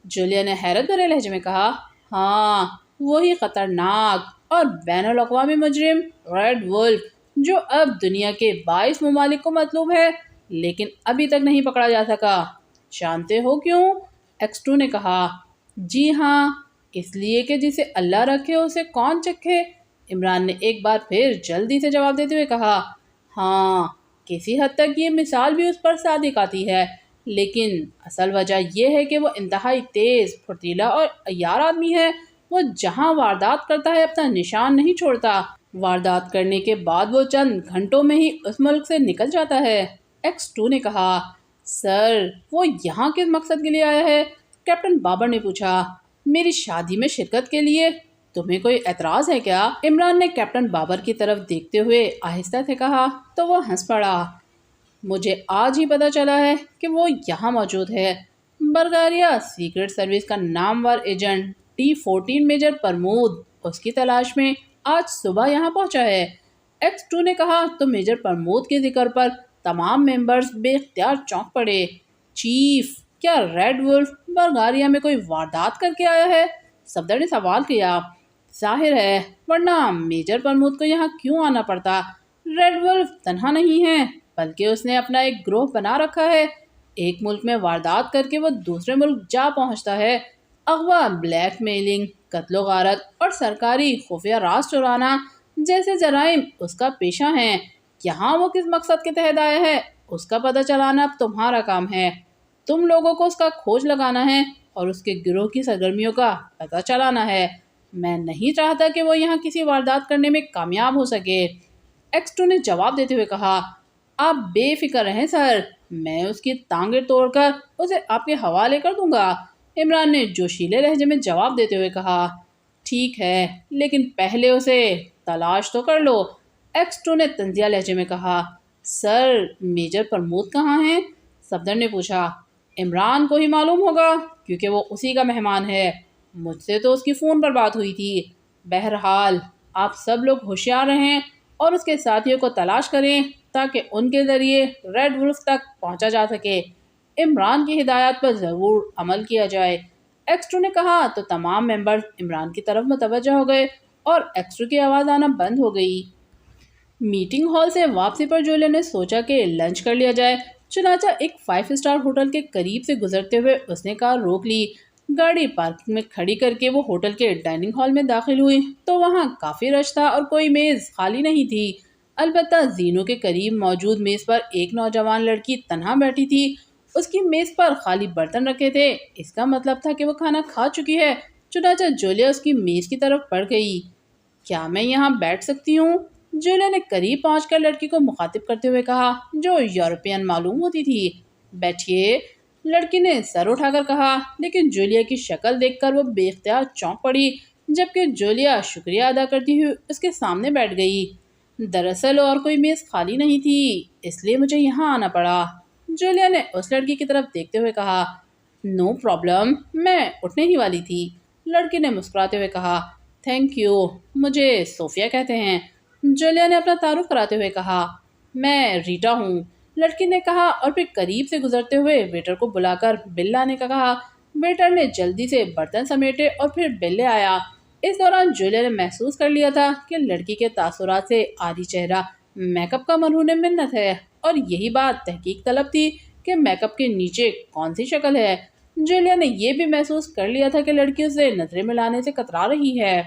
جولیا نے حیرت بھرے لہجے میں کہا۔ ہاں، وہی خطرناک اور بین الاقوامی مجرم ریڈ ولف جو اب دنیا کے 22 ممالک کو مطلوب ہے، لیکن ابھی تک نہیں پکڑا جا سکا۔ جانتے ہو کیوں؟ ایکس 2 نے کہا۔ جی ہاں، اس لیے کہ جسے اللہ رکھے اسے کون چکھے، عمران نے ایک بار پھر جلدی سے جواب دیتے ہوئے کہا۔ ہاں، کسی حد تک یہ مثال بھی اس پر صادق آتی ہے، لیکن اصل وجہ یہ ہے کہ وہ انتہائی تیز، پھرتیلا اور عیار آدمی ہے، وہ جہاں واردات کرتا ہے اپنا نشان نہیں چھوڑتا، واردات کرنے کے بعد وہ چند گھنٹوں میں ہی اس ملک سے نکل جاتا ہے، ایکس 2 نے کہا۔ سر، وہ یہاں کس مقصد کے لیے آیا ہے؟ کیپٹن بابر نے پوچھا۔ میری شادی میں شرکت کے لیے، تمہیں کوئی اعتراض ہے کیا؟ عمران نے کیپٹن بابر کی طرف دیکھتے ہوئے آہستہ سے کہا تو وہ ہنس پڑا۔ مجھے آج ہی پتہ چلا ہے کہ وہ یہاں موجود ہے، بلغاریہ سیکرٹ سروس کا نامور ایجنٹ T-14 میجر پرمود اس کی تلاش میں آج صبح یہاں پہنچا ہے، ایکس 2 نے کہا تو میجر پرمود کے ذکر پر تمام ممبرز بے اختیار چونک پڑے۔ چیف، کیا ریڈ ولف بلغاریہ میں کوئی واردات کر کے آیا ہے؟ صفدر نے سوال کیا۔ ظاہر ہے، ورنہ میجر پرمود کو یہاں کیوں آنا پڑتا؟ ریڈ ولف تنہا نہیں ہے، بلکہ اس نے اپنا ایک گروہ بنا رکھا ہے، ایک ملک میں واردات کر کے وہ دوسرے ملک جا پہنچتا ہے، اغوا، بلیک میلنگ، قتل و غارت اور سرکاری خفیہ راز چرانا جیسے جرائم اس کا پیشہ ہیں۔ یہاں وہ کس مقصد کے تحت آیا ہے، اس کا پتہ چلانا اب تمہارا کام ہے، تم لوگوں کو اس کا کھوج لگانا ہے اور اس کے گروہ کی سرگرمیوں کا پتہ چلانا ہے، میں نہیں چاہتا کہ وہ یہاں کسی واردات کرنے میں کامیاب ہو سکے، ایکس 2 نے جواب دیتے ہوئے کہا۔ آپ بے فکر رہیں سر، میں اس کی ٹانگیں توڑ کر اسے آپ کے حوالے کر دوں گا، عمران نے جوشیلے لہجے میں جواب دیتے ہوئے کہا۔ ٹھیک ہے، لیکن پہلے اسے تلاش تو کر لو، ایکس 2 نے طنزیہ لہجے میں کہا۔ سر، میجر پرمود کہاں ہیں؟ صفدر نے پوچھا۔ عمران کو ہی معلوم ہوگا کیونکہ وہ اسی کا مہمان ہے، مجھ سے تو اس کی فون پر بات ہوئی تھی، بہرحال آپ سب لوگ ہوشیار رہیں اور اس کے ساتھیوں کو تلاش کریں تاکہ ان کے ذریعے ریڈ ولف تک پہنچا جا سکے، عمران کی ہدایات پر ضرور عمل کیا جائے، ایکس 2 نے کہا تو تمام ممبرز عمران کی طرف متوجہ ہو گئے اور ایکس 2 کی آواز آنا بند ہو گئی۔ میٹنگ ہال سے واپسی پر جولیا نے سوچا کہ لنچ کر لیا جائے، چنانچہ ایک 5 اسٹار ہوٹل کے قریب سے گزرتے ہوئے اس نے کار روک لی، گاڑی پارکنگ میں کھڑی کر کے وہ ہوٹل کے ڈائننگ ہال میں داخل ہوئی تو وہاں کافی رش تھا اور کوئی میز خالی نہیں تھی، البتہ زینوں کے قریب موجود میز پر ایک نوجوان لڑکی تنہا بیٹھی تھی، اس کی میز پر خالی برتن رکھے تھے، اس کا مطلب تھا کہ وہ کھانا کھا چکی ہے۔ چنانچہ جولیا اس کی میز کی طرف بڑھ گئی۔ کیا میں یہاں بیٹھ سکتی ہوں؟ جولیا نے قریب پہنچ کر لڑکی کو مخاطب کرتے ہوئے کہا، جو یورپین معلوم ہوتی تھی۔ بیٹھیے، لڑکی نے سر اٹھا کر کہا، لیکن جولیا کی شکل دیکھ کر وہ بے اختیار چونک پڑی، جبکہ جولیا شکریہ ادا کرتی ہوئی اس کے سامنے بیٹھ گئی۔ دراصل اور کوئی میز خالی نہیں تھی، اس لیے مجھے یہاں آنا پڑا، جولیا نے اس لڑکی کی طرف دیکھتے ہوئے کہا۔ نو پرابلم، میں اٹھنے ہی والی تھی، لڑکی نے مسکراتے ہوئے کہا۔ تھینک یو، مجھے صوفیہ کہتے ہیں، جولیا نے اپنا تعارف کراتے ہوئے کہا۔ میں ریٹا ہوں، لڑکی نے کہا اور پھر قریب سے گزرتے ہوئے ویٹر کو بلا کر بل لانے کا کہا۔ ویٹر نے جلدی سے برتن سمیٹے اور پھر بل لے آیا۔ اس دوران جولیا نے محسوس کر لیا تھا کہ لڑکی کے تاثرات سے عاری چہرہ میک اپ کا مرہون منت ہے، اور یہی بات تحقیق طلب تھی کہ میک اپ کے نیچے کون سی شکل ہے۔ جولیا نے یہ بھی محسوس کر لیا تھا کہ لڑکی اسے نظریں ملانے سے کترا رہی ہے۔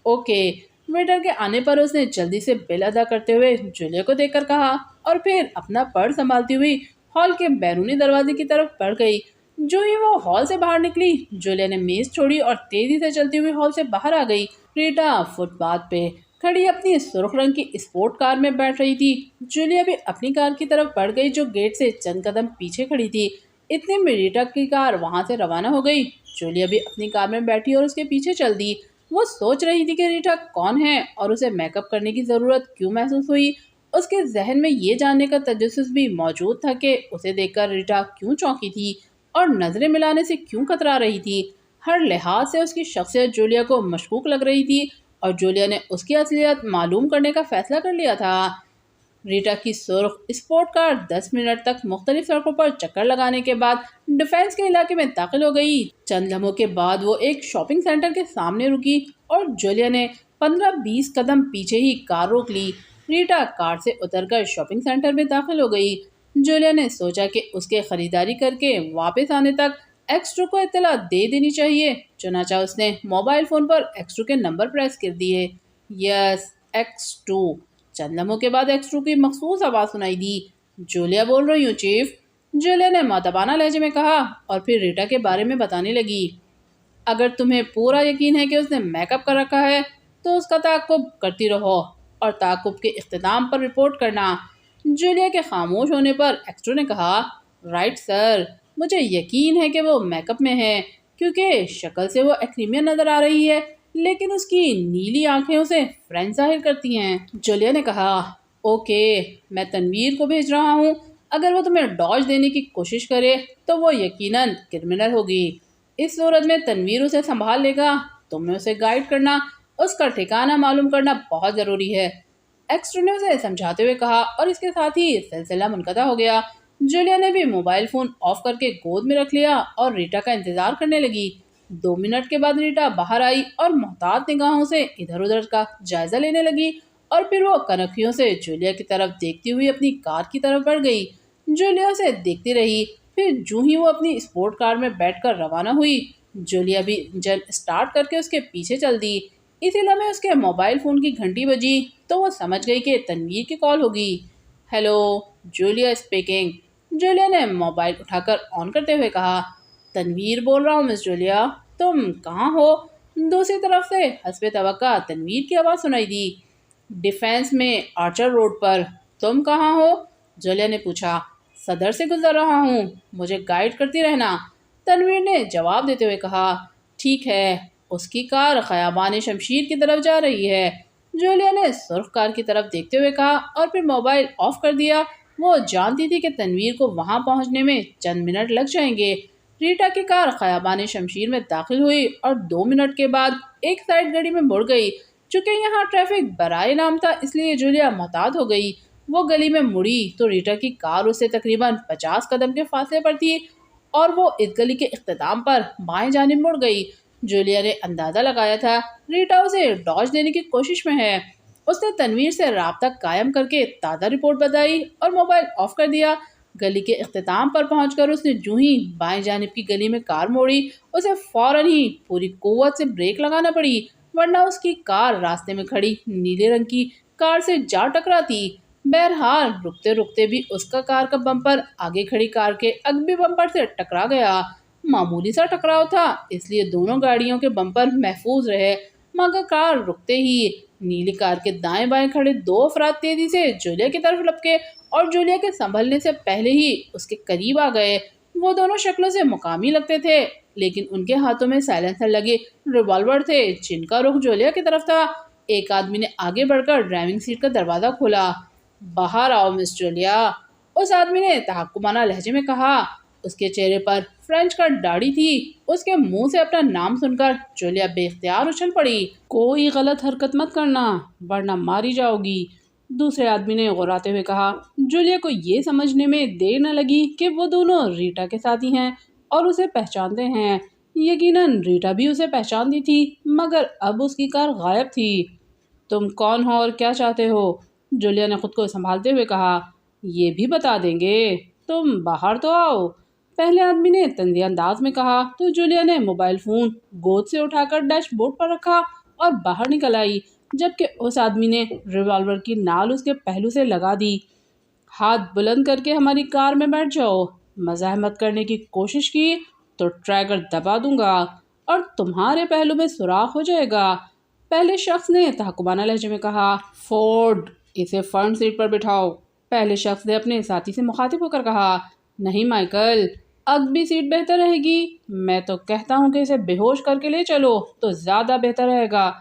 اوکے، ویٹر کے آنے پر اس نے جلدی سے بل ادا کرتے ہوئے جولیا کو دیکھ کر کہا، اور پھر اپنا پرس سنبھالتی ہوئی ہال کے بیرونی دروازے کی طرف بڑھ گئی۔ جو ہی وہ ہال سے باہر نکلی، جولیا نے میز چھوڑی اور تیزی سے چلتی ہوئی ہال سے باہر آ گئی۔ ریٹا فٹ پاتھ پہ کھڑی اپنی سرخ رنگ کی اسپورٹ کار میں بیٹھ رہی تھی۔ جولیا بھی اپنی کار کی طرف بڑھ گئی جو گیٹ سے چند قدم پیچھے کھڑی تھی۔ اتنے میں ریٹا کی کار وہاں سے روانہ ہو گئی۔ جولیا بھی اپنی کار میں بیٹھی اور اس کے پیچھے چل دی۔ وہ سوچ رہی تھی کہ ریٹا کون ہے اور اسے میک اپ کرنے کی ضرورت کیوں محسوس ہوئی۔ اس کے ذہن میں یہ جاننے کا تجسس بھی موجود تھا کہ اسے دیکھ کر ریٹا کیوں چونکی تھی اور نظریں ملانے سے کیوں کترا رہی تھی۔ ہر لحاظ سے اس کی شخصیت جولیا کو مشکوک لگ رہی تھی، اور جولیا نے اس کی اصلیت معلوم کرنے کا فیصلہ کر لیا تھا۔ ریٹا کی سرخ اسپورٹ کار 10 منٹ تک مختلف سڑکوں پر چکر لگانے کے بعد ڈیفنس کے علاقے میں داخل ہو گئی۔ چند لمحوں کے بعد وہ ایک شاپنگ سینٹر کے سامنے رکی اور جولیا نے 15-20 قدم پیچھے ہی کار روک لی۔ ریٹا کار سے اتر کر شاپنگ سینٹر میں داخل ہو گئی۔ جولیا نے سوچا کہ اس کے خریداری کر کے واپس آنے تک ایکسٹرو کو اطلاع دے دینی چاہیے، چنانچہ اس نے موبائل فون پر ایکسٹرو کے نمبر پریس کر دیے۔ یس، ایکس2۔ چند لمحوں کے بعد ایکسٹرو کی مخصوص آواز سنائی دی۔ جولیا بول رہی ہوں چیف، جولیا نے مؤدبانہ لہجے میں کہا اور پھر ریٹا کے بارے میں بتانے لگی۔ اگر تمہیں پورا یقین ہے کہ اس نے میک اپ کر رکھا ہے تو اس کا تعاقب کرتی رہو اور تعاقب کے اختتام پر رپورٹ کرنا۔ جولیا کے خاموش ہونے پر ایکسٹرو نے کہا، رائٹ سر، مجھے یقین ہے کہ وہ میک اپ میں ہے، کیونکہ شکل سے وہ ایکریمیا نظر آ رہی ہے، لیکن اس کی نیلی آنکھیں اسے فرینچ ظاہر کرتی ہیں۔ جولیا نے کہا، اوکے، میں تنویر کو بھیج رہا ہوں، اگر وہ تمہیں ڈاج دینے کی کوشش کرے تو وہ یقیناً کرمنل ہوگی۔ اس صورت میں تنویر اسے سنبھال لے گا، تمہیں اسے گائیڈ کرنا، اس کا ٹھکانہ معلوم کرنا بہت ضروری ہے، ایکسٹرا نے اسے سمجھاتے ہوئے کہا، اور اس کے ساتھ ہی سلسلہ منقطع ہو گیا۔ جولیا نے بھی موبائل فون آف کر کے گود میں رکھ لیا اور ریٹا کا انتظار کرنے لگی۔ 2 منٹ کے بعد ریٹا باہر آئی اور محتاط نگاہوں سے ادھر ادھر کا جائزہ لینے لگی، اور پھر وہ کنکھیوں سے جولیا کی طرف دیکھتی ہوئی اپنی کار کی طرف بڑھ گئی۔ جولیا اسے دیکھتی رہی، پھر جو ہی وہ اپنی اسپورٹ کار میں بیٹھ کر روانہ ہوئی، جولیا بھی انجن اسٹارٹ کر کے اس کے پیچھے چل دی۔ اسی لمحے اس کے موبائل فون کی گھنٹی بجی تو وہ سمجھ گئی کہ تنویر کی کال ہوگی۔ ہیلو، جولیا اسپیکنگ، جولیا نے موبائل اٹھا کر آن کرتے ہوئے کہا۔ تنویر بول رہا ہوں مس جولیا، تم کہاں ہو؟ دوسری طرف سے حسب توقع تنویر کی آواز سنائی دی۔ ڈیفنس میں آرچر روڈ پر، تم کہاں ہو؟ جولیا نے پوچھا۔ صدر سے گزر رہا ہوں، مجھے گائیڈ کرتی رہنا، تنویر نے جواب دیتے ہوئے کہا۔ ٹھیک ہے، اس کی کار خیابان شمشیر کی طرف جا رہی ہے، جولیا نے سرخ کار کی طرف دیکھتے ہوئے کہا اور پھر موبائل آف کر دیا۔ وہ جانتی تھی کہ تنویر کو وہاں پہنچنے میں چند منٹ لگ جائیں گے۔ ریٹا کی کار خیابان شمشیر میں داخل ہوئی اور 2 منٹ کے بعد ایک سائڈ گڑی میں مڑ گئی۔ چونکہ یہاں ٹریفک برائے نام تھا، اس لیے جولیا محتاط ہو گئی۔ وہ گلی میں مڑی تو ریٹا کی کار اسے تقریباً 50 قدم کے فاصلے پر تھی، اور وہ اس گلی کے اختتام پر بائیں جانب مڑ گئی۔ جولیا نے اندازہ لگایا تھا ریٹا اسے ڈاج دینے کی کوشش میں ہے۔ اس نے تنویر سے رابطہ قائم کر کے تازہ رپورٹ بتائی اور موبائل آف کر دیا۔ گلی کے اختتام پر پہنچ کر اس نے جو ہی بائیں جانب کی گلی میں کار موڑی، اسے فوراً ہی پوری قوت سے بریک لگانا پڑی، ورنہ اس کی کار راستے میں کھڑی نیلے رنگ کی کار سے جا ٹکراتی۔ بہرحال رکتے رکتے بھی اس کا کار کا بمپر آگے کھڑی کار کے اگبی بمپر سے ٹکرا گیا۔ معمولی سا ٹکراؤ تھا، اس لیے دونوں گاڑیوں کے بمپر محفوظ رہے، مگر کار رکتے ہی نیلی کار کے دائیں بائیں کھڑے دو افراد تیزی سے جولیا کی طرف لپکے اور جولیا کے سنبھلنے سے پہلے ہی اس کے قریب آ گئے۔ وہ دونوں شکلوں سے مقامی لگتے تھے، لیکن ان کے ہاتھوں میں سائلنسر لگے ریوالور تھے جن کا رخ جولیا کی طرف تھا۔ ایک آدمی نے آگے بڑھ کر ڈرائیونگ سیٹ کا دروازہ کھولا۔ باہر آؤ مس جولیا، اس آدمی نے تحکمانہ لہجے میں کہا۔ اس کے چہرے پر فرینچ کٹ داڑھی تھی۔ اس کے منہ سے اپنا نام سن کر جولیا بے اختیار اچھل پڑی۔ کوئی غلط حرکت مت کرنا ورنہ ماری جاؤ گی، دوسرے آدمی نے غراتے ہوئے کہا۔ جولیا کو یہ سمجھنے میں دیر نہ لگی کہ وہ دونوں ریٹا کے ساتھی ہیں اور اسے پہچانتے ہیں۔ یقیناً ریٹا بھی اسے پہچانتی تھی، مگر اب اس کی کار غائب تھی۔ تم کون ہو اور کیا چاہتے ہو؟ جولیا نے خود کو سنبھالتے ہوئے کہا۔ یہ بھی بتا دیں گے، تم باہر تو آؤ، پہلے آدمی نے طنزی انداز میں کہا تو جولیا نے موبائل فون گود سے اٹھا کر ڈیش بورڈ پر رکھا اور باہر نکل آئی، جبکہ اس آدمی نے ریوالور کی نال اس کے پہلو سے لگا دی۔ ہاتھ بلند کر کے ہماری کار میں بیٹھ جاؤ، مزاحمت کرنے کی کوشش کی تو ٹریگر دبا دوں گا اور تمہارے پہلو میں سوراخ ہو جائے گا، پہلے شخص نے تحکمانہ لہجے میں کہا۔ فورڈ، اسے فرنٹ سیٹ پر بٹھاؤ، پہلے شخص نے اپنے ساتھی سے مخاطب ہو کر کہا۔ نہیں مائیکل، اگبی سیٹ بہتر رہے گی، میں تو کہتا ہوں کہ اسے بے ہوش کر کے لے چلو تو زیادہ بہتر رہے گا،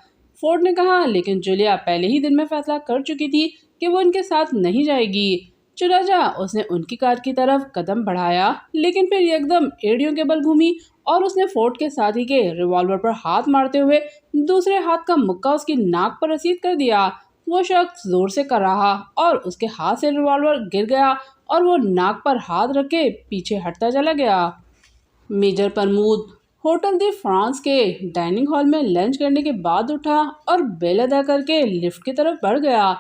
فورڈ نے کہا، لیکن جولیا پہلے ہی دن میں فیصلہ کر چکی تھی کہ وہ ان کے ساتھ نہیں جائے گی۔ چنانچہ اس نے ان کی کار کی طرف قدم بڑھایا، لیکن پھر یکدم ایڑیوں کے بل گھومی اور اس نے فورڈ کے ساتھی کے ریوالور پر ہاتھ مارتے ہوئے دوسرے ہاتھ کا مکہ اس کی ناک پر رسید کر دیا۔ وہ شخص زور سے کر رہا اور اس کے ہاتھ سے ریوالور گر گیا اور وہ ناک پر ہاتھ رکھ کے پیچھے ہٹتا چلا گیا۔ میجر پرمود ہوٹل دی فرانس کے ڈائننگ ہال میں لنچ کرنے کے بعد اٹھا اور بیل ادا کر کے لفٹ کی طرف بڑھ گیا۔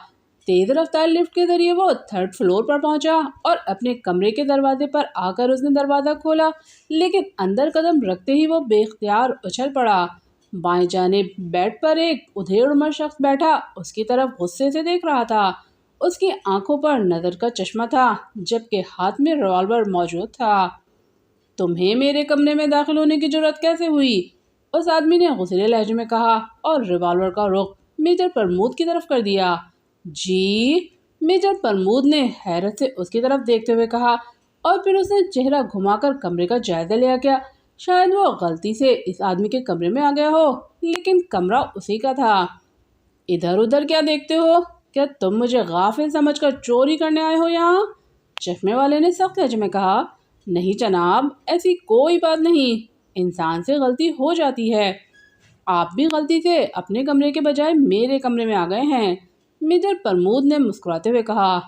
تیز رفتار لفٹ کے ذریعے وہ 3rd فلور پر پہنچا اور اپنے کمرے کے دروازے پر آ کر اس نے دروازہ کھولا، لیکن اندر قدم رکھتے ہی وہ بے اختیار اچھل پڑا۔ بائیں جانب بیڈ پر ایک ادھیڑ عمر شخص بیٹھا اس کی طرف غصے سے دیکھ رہا تھا۔ اس کی آنکھوں پر نظر کا چشمہ تھا، جبکہ ہاتھ میں ریوالور موجود تھا۔ تمہیں میرے کمرے میں داخل ہونے کی جرأت کیسے ہوئی؟ اس آدمی نے غصیلے لہجے میں کہا اور ریوالور کا رخ میجر پرمود کی طرف کر دیا۔ جی؟ میجر پرمود نے حیرت سے اس کی طرف دیکھتے ہوئے کہا اور پھر اس نے چہرہ گھما کر کمرے کا جائزہ لیا کیا شاید وہ غلطی سے اس آدمی کے کمرے میں آ گیا ہو، لیکن کمرہ اسی کا تھا۔ ادھر ادھر کیا دیکھتے ہو؟ کیا تم مجھے غافل سمجھ کر چوری کرنے آئے ہو یہاں؟ چشمے والے نے سخت لہجے میں کہا۔ نہیں جناب، ایسی کوئی بات نہیں، انسان سے غلطی ہو جاتی ہے، آپ بھی غلطی سے اپنے کمرے کے بجائے میرے کمرے میں آ گئے ہیں، میجر پرمود نے مسکراتے ہوئے کہا۔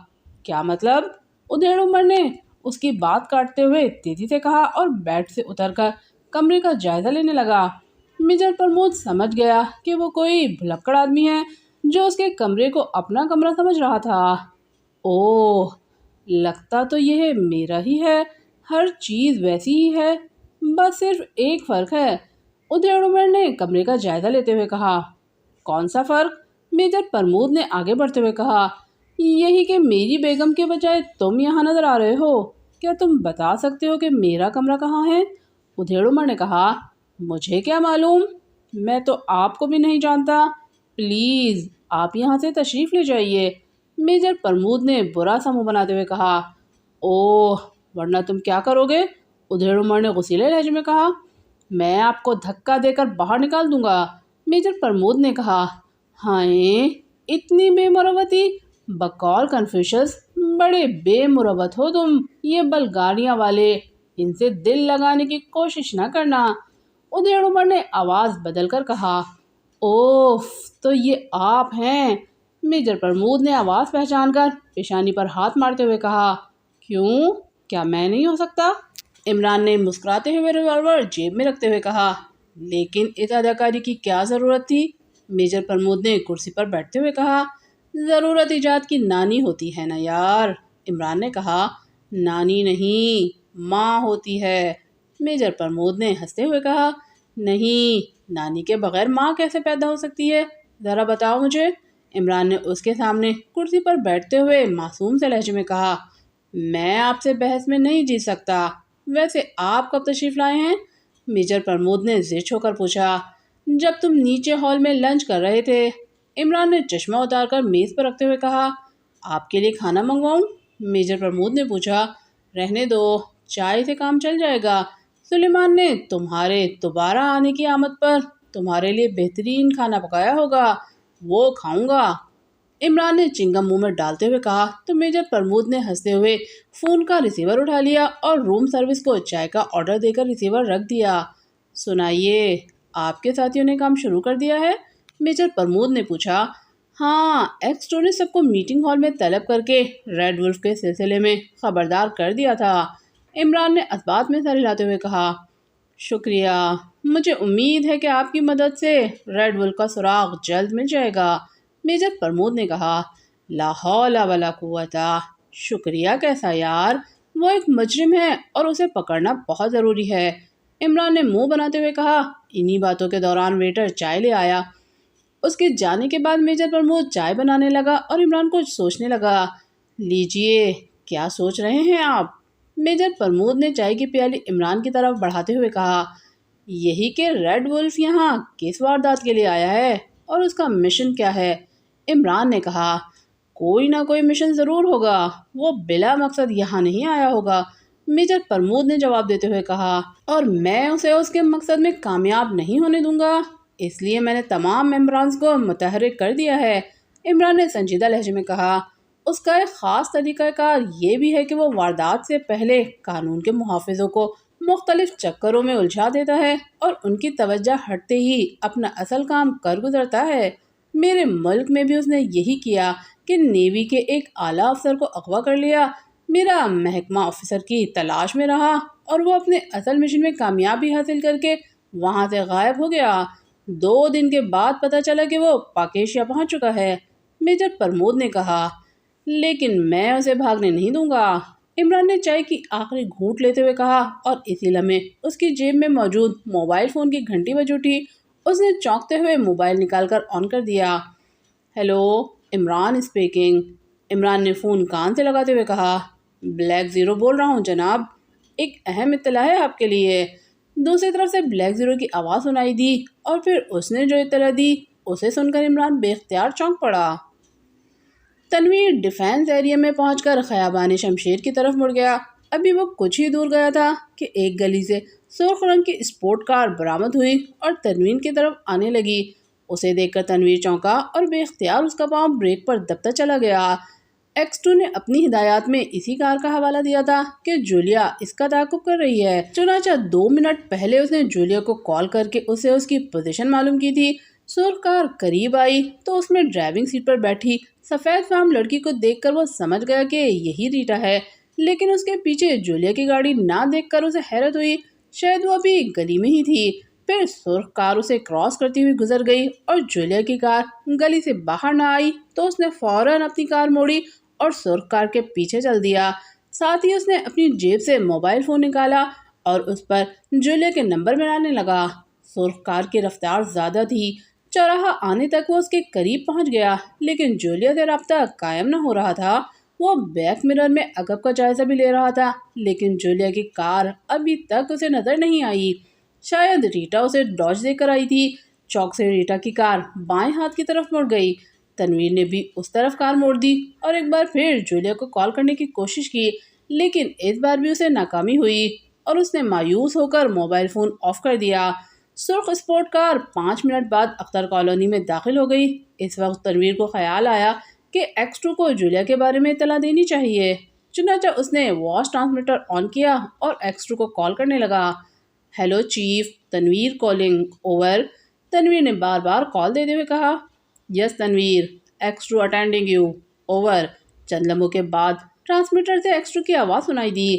کیا مطلب؟ ادھیڑ عمر نے اس کی بات کاٹتے ہوئے تیزی سے کہا اور بیڈ سے اتر کر کمرے کا جائزہ لینے لگا۔ میجر پرمود سمجھ گیا کہ وہ کوئی بھلکڑ آدمی ہے جو اس کے کمرے کو اپنا کمرہ سمجھ رہا تھا۔ اوہ، لگتا تو یہ میرا ہی ہے، ہر چیز ویسی ہی ہے، بس صرف ایک فرق ہے، ادھیڑ عمر نے کمرے کا جائزہ لیتے ہوئے کہا۔ کون سا فرق؟ میجر پرمود نے آگے بڑھتے ہوئے کہا۔ یہی کہ میری بیگم کے بجائے تم یہاں نظر آ رہے ہو، کیا تم بتا سکتے ہو کہ میرا کمرہ کہاں ہے؟ ادھیڑ عمر نے کہا۔ مجھے کیا معلوم، میں تو آپ کو بھی نہیں جانتا، پلیز آپ یہاں سے تشریف لے جائیے، میجر پرمود نے برا سا منہ بناتے ہوئے کہا۔ اوہ، ورنہ تم کیا کرو گے؟ ادھیڑ عمر نے غصیلے لہجے میں کہا۔ میں آپ کو دھکا دے کر باہر نکال دوں گا، میجر پرمود نے کہا۔ ہائے، اتنی بے مروتی، بقول کنفیوشس بڑے بے مروت ہو تم، یہ بلغاریاں والے، ان سے دل لگانے کی کوشش نہ کرنا، ادھیڑ عمر نے آواز بدل کر کہا۔ اوف، تو یہ آپ ہیں، میجر پرمود نے آواز پہچان کر پیشانی پر ہاتھ مارتے ہوئے کہا۔ کیوں، کیا میں نہیں ہو سکتا؟ عمران نے مسکراتے ہوئے ریوالور جیب میں رکھتے ہوئے کہا۔ لیکن اس اداکاری کی کیا ضرورت تھی؟ میجر پرمود نے کرسی پر بیٹھتے ہوئے کہا۔ ضرورت ایجاد کی نانی ہوتی ہے نا یار، عمران نے کہا۔ نانی نہیں، ماں ہوتی ہے، میجر پرمود نے ہنستے ہوئے کہا۔ نہیں، نانی کے بغیر ماں کیسے پیدا ہو سکتی ہے، ذرا بتاؤ مجھے، عمران نے اس کے سامنے کرسی پر بیٹھتے ہوئے معصوم سے لہجے میں کہا، میں آپ سے بحث میں نہیں جیت سکتا، ویسے آپ کب تشریف لائے ہیں؟ میجر پرمود نے زچ ہو کر پوچھا۔ جب تم نیچے ہال میں لنچ کر رہے تھے، عمران نے چشمہ اتار کر میز پر رکھتے ہوئے کہا۔ آپ کے لیے کھانا منگواؤں؟ میجر پرمود نے پوچھا۔ رہنے دو، چائے سے کام چل جائے گا۔ سلیمان نے تمہارے دوبارہ آنے کی آمد پر تمہارے لیے بہترین کھانا پکایا ہوگا، وہ کھاؤں گا۔ عمران نے چنگم منہ میں ڈالتے ہوئے کہا تو میجر پرمود نے ہنستے ہوئے فون کا ریسیور اٹھا لیا اور روم سروس کو چائے کا آرڈر دے کر ریسیور رکھ دیا۔ سنائیے، آپ کے ساتھیوں نے کام شروع کر دیا ہے؟ میجر پرمود نے پوچھا۔ ہاں، ایکس2 نے سب کو میٹنگ ہال میں طلب کر کے ریڈ ولف کے سلسلے میں خبردار کر دیا تھا۔ عمران نے اثبات میں سر ہلاتے ہوئے کہا۔ شکریہ، مجھے امید ہے کہ آپ کی مدد سے ریڈ ولف کا سراغ جلد مل جائے گا۔ میجر پرمود نے کہا۔ لا حول ولا قوت، شکریہ کیسا یار، وہ ایک مجرم ہے اور اسے پکڑنا بہت ضروری ہے۔ عمران نے منہ بناتے ہوئے کہا۔ انہی باتوں کے دوران ویٹر چائے لے آیا۔ اس کے جانے کے بعد میجر پرمود چائے بنانے لگا اور عمران کچھ سوچنے لگا۔ لیجئے، کیا سوچ رہے ہیں آپ؟ میجر پرمود نے چائے کی پیالی عمران کی طرف بڑھاتے ہوئے کہا۔ یہی کہ ریڈ ولف یہاں کس واردات کے لیے آیا ہے اور اس کا مشن کیا ہے؟ عمران نے کہا۔ کوئی نہ کوئی مشن ضرور ہوگا، وہ بلا مقصد یہاں نہیں آیا ہوگا، میجر پرمود نے جواب دیتے ہوئے کہا۔ اور میں اسے اس کے مقصد میں کامیاب نہیں ہونے دوں گا، اس لیے میں نے تمام ممبرانز کو متحرک کر دیا ہے۔ عمران نے سنجیدہ لہجے میں کہا۔ اس کا ایک خاص طریقہ کار یہ بھی ہے کہ وہ واردات سے پہلے قانون کے محافظوں کو مختلف چکروں میں الجھا دیتا ہے اور ان کی توجہ ہٹتے ہی اپنا اصل کام کر گزرتا ہے۔ میرے ملک میں بھی اس نے یہی کیا کہ نیوی کے ایک اعلیٰ افسر کو اغوا کر لیا، میرا محکمہ آفیسر کی تلاش میں رہا اور وہ اپنے اصل مشن میں کامیابی حاصل کر کے وہاں سے غائب ہو گیا۔ 2 دن کے بعد پتہ چلا کہ وہ پاکیشیا پہنچ چکا ہے، میجر پرمود نے کہا۔ لیکن میں اسے بھاگنے نہیں دوں گا، عمران نے چائے کی آخری گھونٹ لیتے ہوئے کہا اور اسی لمحے اس کی جیب میں موجود موبائل فون کی گھنٹی بج اٹھی۔ اس نے چونکتے ہوئے موبائل نکال کر آن کر دیا۔ Hello, Imran speaking. عمران نے فون کان سے لگاتے ہوئے کہا۔ بلیک زیرو بول رہا ہوں جناب، ایک اہم اطلاع ہے آپ کے لیے۔ دوسری طرف سے بلیک زیرو کی آواز سنائی دی اور پھر اس نے جو اطلاع دی اسے سن کر عمران بے اختیار چونک پڑا۔ تنویر ڈیفینس ایریا میں پہنچ کر خیابان شمشیر کی طرف مڑ گیا۔ ابھی وہ کچھ ہی دور گیا تھا کہ ایک گلی سے سرخ رنگ کی اسپورٹ کار برآمد ہوئی اور تنویر کی طرف آنے لگی۔ اسے دیکھ کر تنویر چونکا اور بے اختیار اس کا پاؤں بریک پر دبتا چلا گیا۔ ایکس2 نے اپنی ہدایات میں اسی کار کا حوالہ دیا تھا کہ جولیا اس کا تعاقب کر رہی ہے، چنانچہ 2 منٹ پہلے اس نے جولیا کو کال کر کے اسے اس کی پوزیشن معلوم کی تھی۔ سرخ کار قریب آئی تو اس میں ڈرائیونگ سیٹ پر بیٹھی سفید فام لڑکی کو دیکھ کر وہ سمجھ گیا کہ یہی ریٹا ہے، لیکن اس کے پیچھے جولیا کی گاڑی نہ دیکھ کر اسے حیرت ہوئی، شاید وہ ابھی گلی میں ہی تھی۔ پھر سرخ کار اسے کراس کرتی ہوئی گزر گئی اور جولیا کی کار گلی سے باہر نہ آئی تو اس نے فوراً اپنی کار موڑی اور سرخ کار کے پیچھے چل دیا۔ ساتھ ہی اس نے اپنی جیب سے موبائل فون نکالا اور اس پر جولیا کے نمبر ملانے لگا۔ سرخ کار کی رفتار زیادہ تھی، چوراہا آنے تک وہ اس کے قریب پہنچ گیا، لیکن جولیا سے رابطہ قائم نہ ہو رہا تھا۔ وہ بیک مرر میں عقب کا جائزہ بھی لے رہا تھا، لیکن جولیا کی کار ابھی تک اسے نظر نہیں آئی۔ شاید ریٹا اسے ڈاج دے کر آئی تھی۔ چوک سے ریٹا کی کار بائیں ہاتھ کی طرف مڑ گئی۔ تنویر نے بھی اس طرف کار موڑ دی اور ایک بار پھر جولیا کو کال کرنے کی کوشش کی، لیکن اس بار بھی اسے ناکامی ہوئی اور اس نے مایوس ہو کر موبائل فون آف کر دیا۔ سرخ اسپورٹ کار 5 منٹ بعد اختر کالونی میں داخل ہو گئی۔ اس وقت تنویر کو خیال آیا کہ ایکس2 کو جولیا کے بارے میں اطلاع دینی چاہیے، چنانچہ اس نے واش ٹرانسمیٹر آن کیا اور ایکس2 کو کال کرنے لگا۔ Hello chief, Tanveer calling, over. Tanveer نے بار بار کال دیتے ہوئے کہا۔ یس تنویر، ایکس2 اٹینڈنگ یو، اوور۔ چند لمحوں کے بعد ٹرانسمیٹر سے ایکس2 کی آواز سنائی دی۔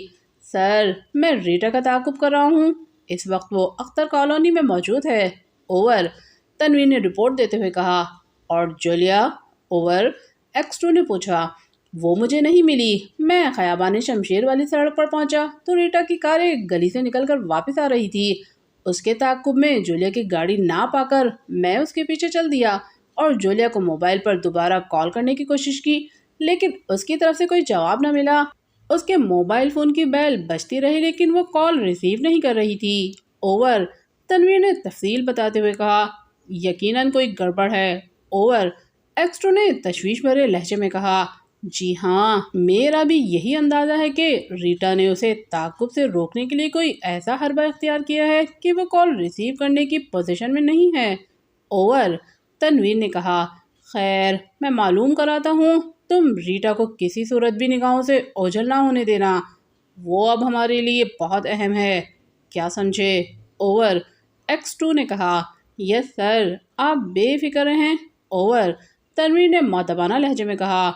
سر، میں ریٹا کا تعاقب کر رہا ہوں، اس وقت وہ اختر کالونی میں موجود ہے، اوور۔ تنویر نے رپورٹ دیتے ہوئے کہا۔ اور جولیا، اوور۔ ایکس2 نے پوچھا۔ وہ مجھے نہیں ملی، میں خیابان شمشیر والی سڑک پر پہنچا تو ریٹا کی کار ایک گلی سے نکل کر واپس آ رہی تھی۔ اس کے تعاقب میں جولیا کی گاڑی نہ پا کر میں اس کے پیچھے چل دیا۔ اور جولیا کو موبائل پر دوبارہ کال کرنے کی کوشش کی، لیکن اس کی طرف سے کوئی جواب نہ ملا۔ اس کے موبائل فون کی بیل بجتی رہی لیکن وہ کال ریسیو نہیں کر رہی تھی۔ اوور، تنویر نے تفصیل بتاتے ہوئے کہا، یقیناً کوئی گڑبڑ ہے۔ اوور، ایکسٹرو نے تشویش بھرے لہجے میں کہا، جی ہاں، میرا بھی یہی اندازہ ہے کہ ریٹا نے اسے تعاقب سے روکنے کے لیے کوئی ایسا حربہ اختیار کیا ہے کہ وہ کال ریسیو کرنے کی پوزیشن میں نہیں ہے۔ اوور، تنویر نے کہا، خیر میں معلوم کراتا ہوں، تم ریٹا کو کسی صورت بھی نگاہوں سے اوجھل نہ ہونے دینا، وہ اب ہمارے لیے بہت اہم ہے، کیا سمجھے؟ اوور، ایکس2 نے کہا، یس سر، آپ بے فکر رہیں۔ اوور، تنویر نے مؤدبانہ لہجے میں کہا،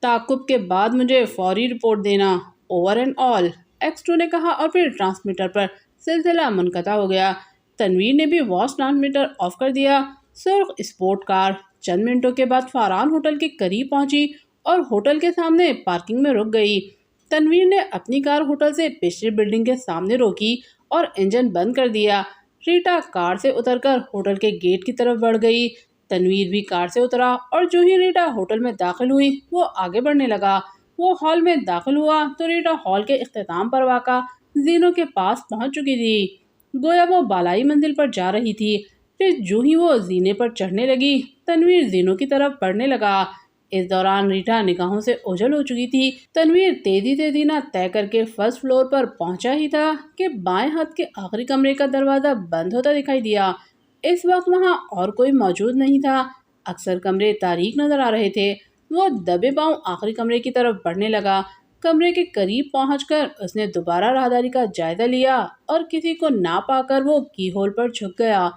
تعاقب کے بعد مجھے فوری رپورٹ دینا، اوور اینڈ آل، ایکس2 نے کہا، اور پھر ٹرانسمیٹر پر سلسلہ منقطع ہو گیا۔ تنویر نے بھی وائس ٹرانسمیٹر آف کر دیا۔ سرخ اسپورٹ کار چند منٹوں کے بعد فاران ہوٹل کے قریب پہنچی اور ہوٹل کے سامنے پارکنگ میں رک گئی۔ تنویر نے اپنی کار ہوٹل سے پچھلی بلڈنگ کے سامنے روکی اور انجن بند کر دیا۔ ریٹا کار سے اتر کر ہوٹل کے گیٹ کی طرف بڑھ گئی۔ تنویر بھی کار سے اترا اور جو ہی ریٹا ہوٹل میں داخل ہوئی وہ آگے بڑھنے لگا۔ وہ ہال میں داخل ہوا تو ریٹا ہال کے اختتام پر واقع زینوں کے پاس پہنچ چکی تھی، گویا وہ بالائی منزل پر جا رہی تھی۔ پھر جو ہی وہ زینے پر چڑھنے لگی، تنویر زینوں کی طرف بڑھنے لگا۔ اس دوران ریٹا نگاہوں سے اوجھل ہو چکی تھی۔ تنویر تیزی سے زینہ طے کر کے فرسٹ فلور پر پہنچا ہی تھا کہ بائیں ہاتھ کے آخری کمرے کا دروازہ بند ہوتا دکھائی دیا۔ اس وقت وہاں اور کوئی موجود نہیں تھا، اکثر کمرے تاریک نظر آ رہے تھے۔ وہ دبے پاؤں آخری کمرے کی طرف بڑھنے لگا۔ کمرے کے قریب پہنچ کر اس نے دوبارہ راہداری کا جائزہ لیا اور کسی کو نہ پا کر وہ کی ہول پر جھک گیا۔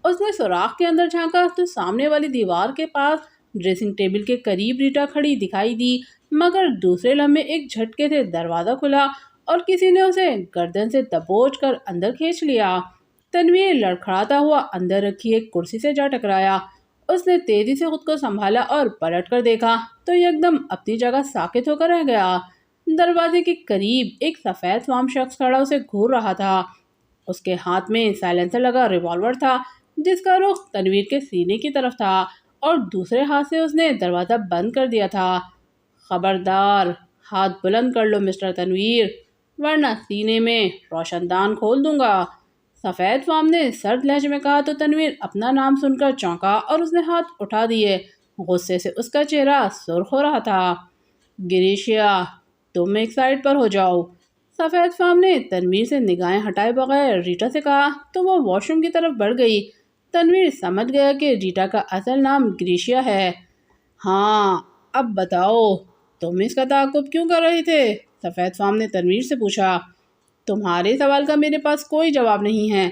اس نے سوراخ کے اندر جھانکا تو سامنے والی دیوار کے پاس ڈریسنگ ٹیبل کے قریب ریٹا کھڑی دکھائی دی، مگر دوسرے لمحے ایک جھٹکے سے دروازہ کھلا اور کسی نے اسے گردن سے دبوچ کر اندر کھینچ لیا۔ تنویر لڑکھڑاتا ہوا اندر رکھی ایک کرسی سے جا ٹکرایا۔ اس نے تیزی سے خود کو سنبھالا اور پلٹ کر دیکھا تو یکدم اپنی جگہ ساکت ہو کر رہ گیا۔ دروازے کے قریب ایک سفید فام شخص کھڑا اسے گھور رہا تھا۔ اس کے ہاتھ میں سائلنسر لگا ریوالور تھا جس کا رخ تنویر کے سینے کی طرف تھا اور دوسرے ہاتھ سے اس نے دروازہ بند کر دیا تھا۔ خبردار، ہاتھ بلند کر لو مسٹر تنویر، ورنہ سینے میں روشن دان کھول دوں گا، سفید فام نے سرد لہجے میں کہا تو تنویر اپنا نام سن کر چونکا اور اس نے ہاتھ اٹھا دیے۔ غصے سے اس کا چہرہ سرخ ہو رہا تھا۔ گریشیا، تم ایک سائڈ پر ہو جاؤ، سفید فام نے تنویر سے نگاہیں ہٹائے بغیر ریٹا سے کہا تو وہ واش روم کی طرف بڑھ گئی۔ تنویر سمجھ گیا کہ ریٹا کا اصل نام گریشیا ہے۔ ہاں، اب بتاؤ، تم اس کا تعاقب کیوں کر رہے تھے؟ سفید فام نے تنویر سے پوچھا۔ تمہارے سوال کا میرے پاس کوئی جواب نہیں ہے۔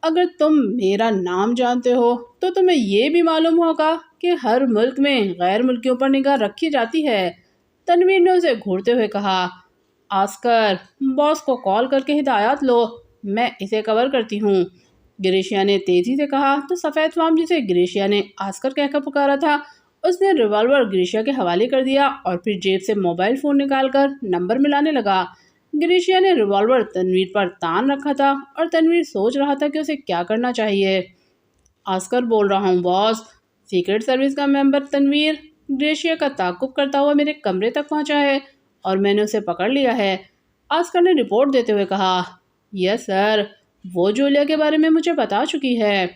اگر تم میرا نام جانتے ہو تو تمہیں یہ بھی معلوم ہوگا کہ ہر ملک میں غیر ملکیوں پر نگاہ رکھی جاتی ہے۔ تنویر نے اسے گھورتے ہوئے کہا، آسکر، باس کو کال کر کے ہدایات لو، میں اسے کور کرتی ہوں، گریشیا نے تیزی سے کہا تو سفید فام جسے گریشیا نے آسکر کہہ کر پکارا تھا اس نے ریوالور گریشیا کے حوالے کر دیا اور پھر جیب سے موبائل فون نکال کر نمبر ملانے لگا۔ گریشیا نے ریوالور تنویر پر تان رکھا تھا اور تنویر سوچ رہا تھا کہ اسے کیا کرنا چاہیے۔ آسکر بول رہا ہوں باس، سیکرٹ سروس کا ممبر تنویر گریشیا کا تعاقب کرتا ہوا میرے کمرے تک پہنچا ہے اور میں نے اسے پکڑ لیا ہے، آسکر نے رپورٹ دیتے ہوئے کہا۔ یس سر، وہ جولیا کے بارے میں مجھے بتا چکی ہے،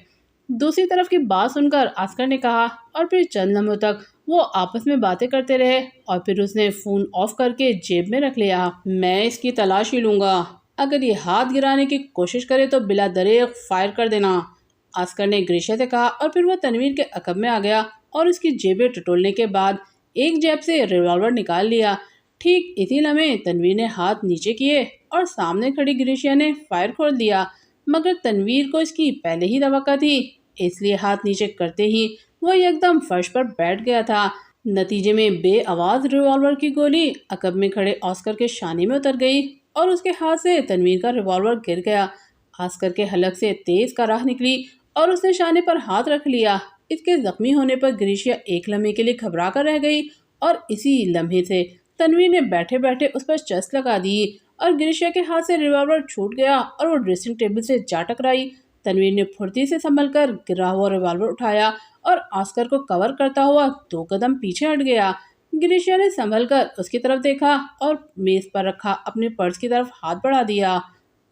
دوسری طرف کی بات سن کر آسکر نے کہا، اور پھر چند لمحوں تک وہ آپس میں باتیں کرتے رہے اور پھر اس نے فون آف کر کے جیب میں رکھ لیا۔ میں اس کی تلاشی لوں گا، اگر یہ ہاتھ گرانے کی کوشش کرے تو بلا دریغ فائر کر دینا، آسکر نے گریشیا سے کہا اور پھر وہ تنویر کے عقب میں آ گیا اور اس کی جیبیں ٹٹولنے کے بعد ایک جیب سے ریوالور نکال لیا۔ ٹھیک اسی لمحے تنویر نے ہاتھ نیچے کیے اور سامنے کھڑی گریشیا نے فائر کھول دیا، مگر تنویر کو اس کی پہلے ہی توقع تھی، اس لیے ہاتھ نیچے کرتے ہی وہ یکدم فرش پر بیٹھ گیا تھا۔ نتیجے میں بے آواز ریوالور کی گولی عقب میں کھڑے آسکر کے شانے میں اتر گئی اور اس کے ہاتھ سے تنویر کا ریوالور گر گیا۔ آسکر کے حلق سے تیز کراہ نکلی اور اس نے شانے پر ہاتھ رکھ لیا۔ اس کے زخمی ہونے پر گریشیا ایک لمحے کے لیے گھبرا کر رہ گئی اور اسی لمحے سے تنویر نے بیٹھے بیٹھے اس پر چست لگا دی اور گریشیا کے ہاتھ سے ریوالور چھوٹ گیا اور وہ ڈریسنگ ٹیبل سے جا ٹکرائی۔ تنویر نے پھرتی سے سنبھل کر گرا ہوا ریوالور اٹھایا اور آسکر کو کور کرتا ہوا 2 قدم پیچھے ہٹ گیا۔ گریشیا نے سنبھل کر اس کی طرف دیکھا اور میز پر رکھا اپنے پرس کی طرف ہاتھ بڑھا دیا۔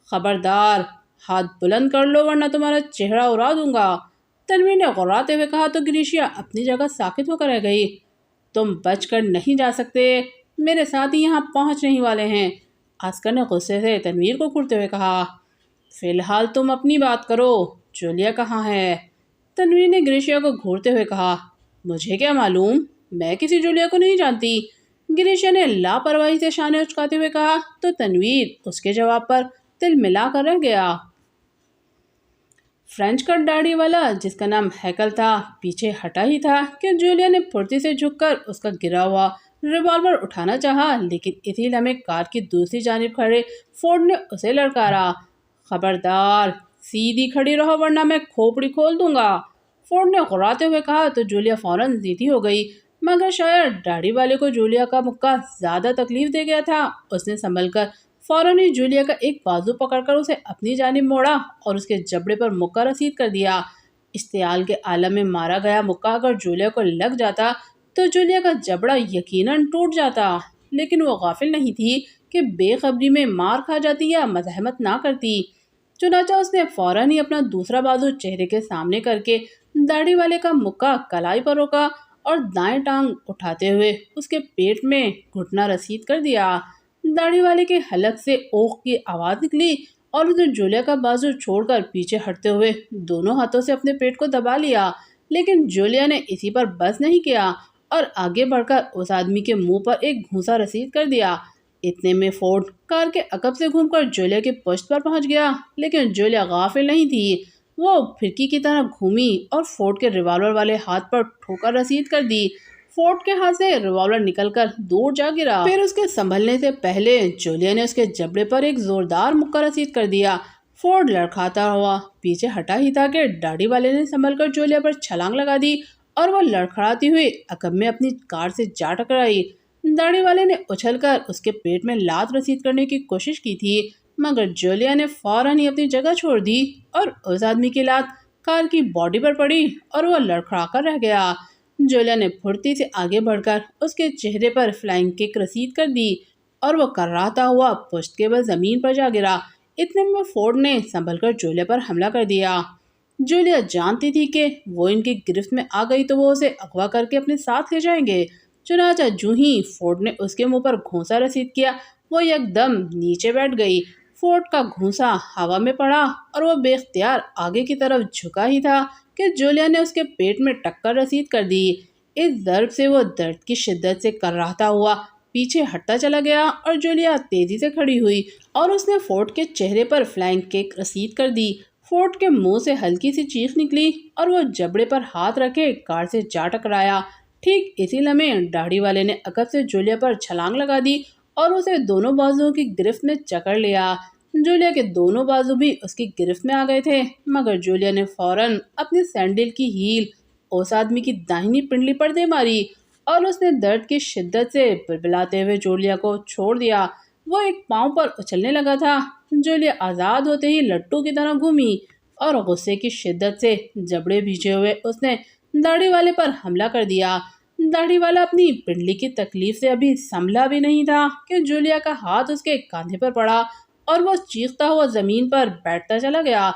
خبردار، ہاتھ بلند کر لو ورنہ تمہارا چہرہ اڑا دوں گا، تنویر نے غراتے ہوئے کہا تو گریشیا اپنی جگہ ساکت ہو کر رہ گئی۔ تم بچ کر نہیں جا سکتے، میرے ساتھی یہاں پہنچنے ہی والے ہیں، آسکر نے غصے سے تنویر کو گھورتے ہوئے کہا۔ فی الحال تم اپنی بات کرو، جولیا کہاں ہے؟ تنویر نے گریشیا کو گھورتے ہوئے کہا۔ مجھے کیا معلوم، میں کسی جولیا کو نہیں جانتی، گریشیا نے لاپرواہی سے شانے اچکاتے ہوئے کہا تو تنویر اس کے جواب پر تل ملا کر رہ گیا۔ فرینچ کٹ داڑھی والا جس کا نام ہیکل تھا پیچھے ہٹا ہی تھا کہ جولیا نے پھرتی سے جھک کر اس کا گرا ہوا ریوالور اٹھانا چاہا، لیکن اسی لمحے کار کی دوسری جانب کھڑے فورڈ نے اسے لڑکارا۔ خبردار، سیدھی کھڑی رہو ورنہ میں کھوپڑی کھول دوں گا، فورڈ نے غراتے ہوئے کہا تو جولیا فوراً ضدی ہو گئی، مگر شاید داڑھی والے کو جولیا کا مکہ زیادہ تکلیف دے گیا تھا۔ اس نے سنبھل کر فوراً ہی جولیا کا ایک بازو پکڑ کر اسے اپنی جانب موڑا اور اس کے جبڑے پر مکہ رسید کر دیا۔ اشتعال کے عالم میں مارا گیا مکہ اگر جولیا کو لگ جاتا تو جولیا کا جبڑا یقیناً ٹوٹ جاتا، لیکن وہ غافل نہیں تھی کہ بے خبری میں مار کھا جاتی یا مزاحمت نہ کرتی، چنانچہ اس نے فوراً ہی اپنا دوسرا بازو چہرے کے سامنے کر کے داڑھی والے کا مکہ کلائی پر روکا اور دائیں ٹانگ اٹھاتے ہوئے اس کے پیٹ میں گھٹنا رسید کر دیا۔ داڑھی والے کے حلق سے اوق کی آواز نکلی اور اس نے جولیا کا بازو چھوڑ کر پیچھے ہٹتے ہوئے دونوں ہاتھوں سے اپنے پیٹ کو دبا لیا، لیکن جولیا نے اسی پر بس نہیں کیا اور آگے بڑھ کر اس آدمی کے منہ پر ایک گھونسا رسید کر دیا۔ اتنے میں فورڈ کار کے عقب سے گھوم کر جولیا کی پشت پر پہنچ گیا، لیکن جولیا غافل نہیں تھی، وہ پھرکی کی طرح گھومی اور فورڈ کے ریوالور والے ہاتھ پر ٹھوکر رسید کر دی۔ فورڈ کے ہاتھ سے ریوالور نکل کر دور جا گرا، پھر اس کے سنبھلنے سے پہلے جولیا نے اس کے جبڑے پر ایک زوردار مکہ رسید کر دیا۔ فورڈ لڑکھاتا ہوا پیچھے ہٹا ہی تھا کہ داڑھی والے نے سنبھل کر جولیا پر چھلانگ لگا دی اور وہ لڑکھڑاتی ہوئی عقب میں اپنی کار سے جا ٹکرائی۔ داڑھی والے نے اچھل کر اس کے پیٹ میں لات رسید کرنے کی کوشش کی تھی، مگر جولیا نے فوراً ہی اپنی جگہ چھوڑ دی اور اس آدمی کی لات کار کی باڈی پر پڑی اور وہ لڑکھڑا کر رہ گیا۔ جولیا نے پھرتی سے آگے بڑھ کر اس کے چہرے پر فلائنگ کک رسید کر دی اور وہ کراہتا ہوا پشت کے بل زمین پر جا گرا۔ اتنے میں فورڈ نے سنبھل کر جولیا پر حملہ کر دیا۔ جولیا جانتی تھی کہ وہ ان کی گرفت میں آ گئی تو وہ اسے اغوا کر کے اپنے ساتھ لے جائیں گے، چنانچہ جو ہی فورڈ نے اس کے منہ پر گھونسا رسید کیا وہ یک دم نیچے بیٹھ گئی۔ فورڈ کا گھونسا ہوا میں پڑا اور وہ بے اختیار آگے کی طرف جھکا ہی تھا کہ جولیا نے اس کے پیٹ میں ٹکر رسید کر دی۔ اس ضرب سے وہ درد کی شدت سے کراہتا ہوا پیچھے ہٹتا چلا گیا اور جولیا تیزی سے کھڑی ہوئی اور اس نے فورڈ کے چہرے پر فلائنگ کک رسید کر دی۔ فورڈ کے منہ سے ہلکی سی چیخ نکلی اور وہ جبڑے پر ہاتھ رکھے کار سے جا ٹکرایا۔ ٹھیک اسی لمحے داڑھی والے نے عقب سے جولیا پر چھلانگ لگا دی اور اسے دونوں بازوؤں کی گرفت میں جکڑ لیا۔ جولیا کے دونوں بازو بھی اس کی گرفت میں آ گئے تھے، مگر جولیا نے فوراً اپنی سینڈل کی ہیل اس آدمی کی داہنی پنڈلی پر دے ماری اور اس نے درد کی شدت سے بلبلاتے ہوئے جولیا کو چھوڑ دیا۔ وہ ایک پاؤں پر اچھلنے لگا تھا۔ جولیا آزاد ہوتے ہی لٹو کی طرح گھومی اور غصے کی شدت سے جبڑے بھیجے ہوئے اس نے داڑھی والے پر حملہ کر دیا۔ داڑھی والا اپنی پنڈلی کی تکلیف سے ابھی سنبھلا بھی نہیں تھا کہ جولیا کا ہاتھ اس کے کاندھے پر پڑا اور وہ چیختا ہوا زمین پر بیٹھتا چلا گیا۔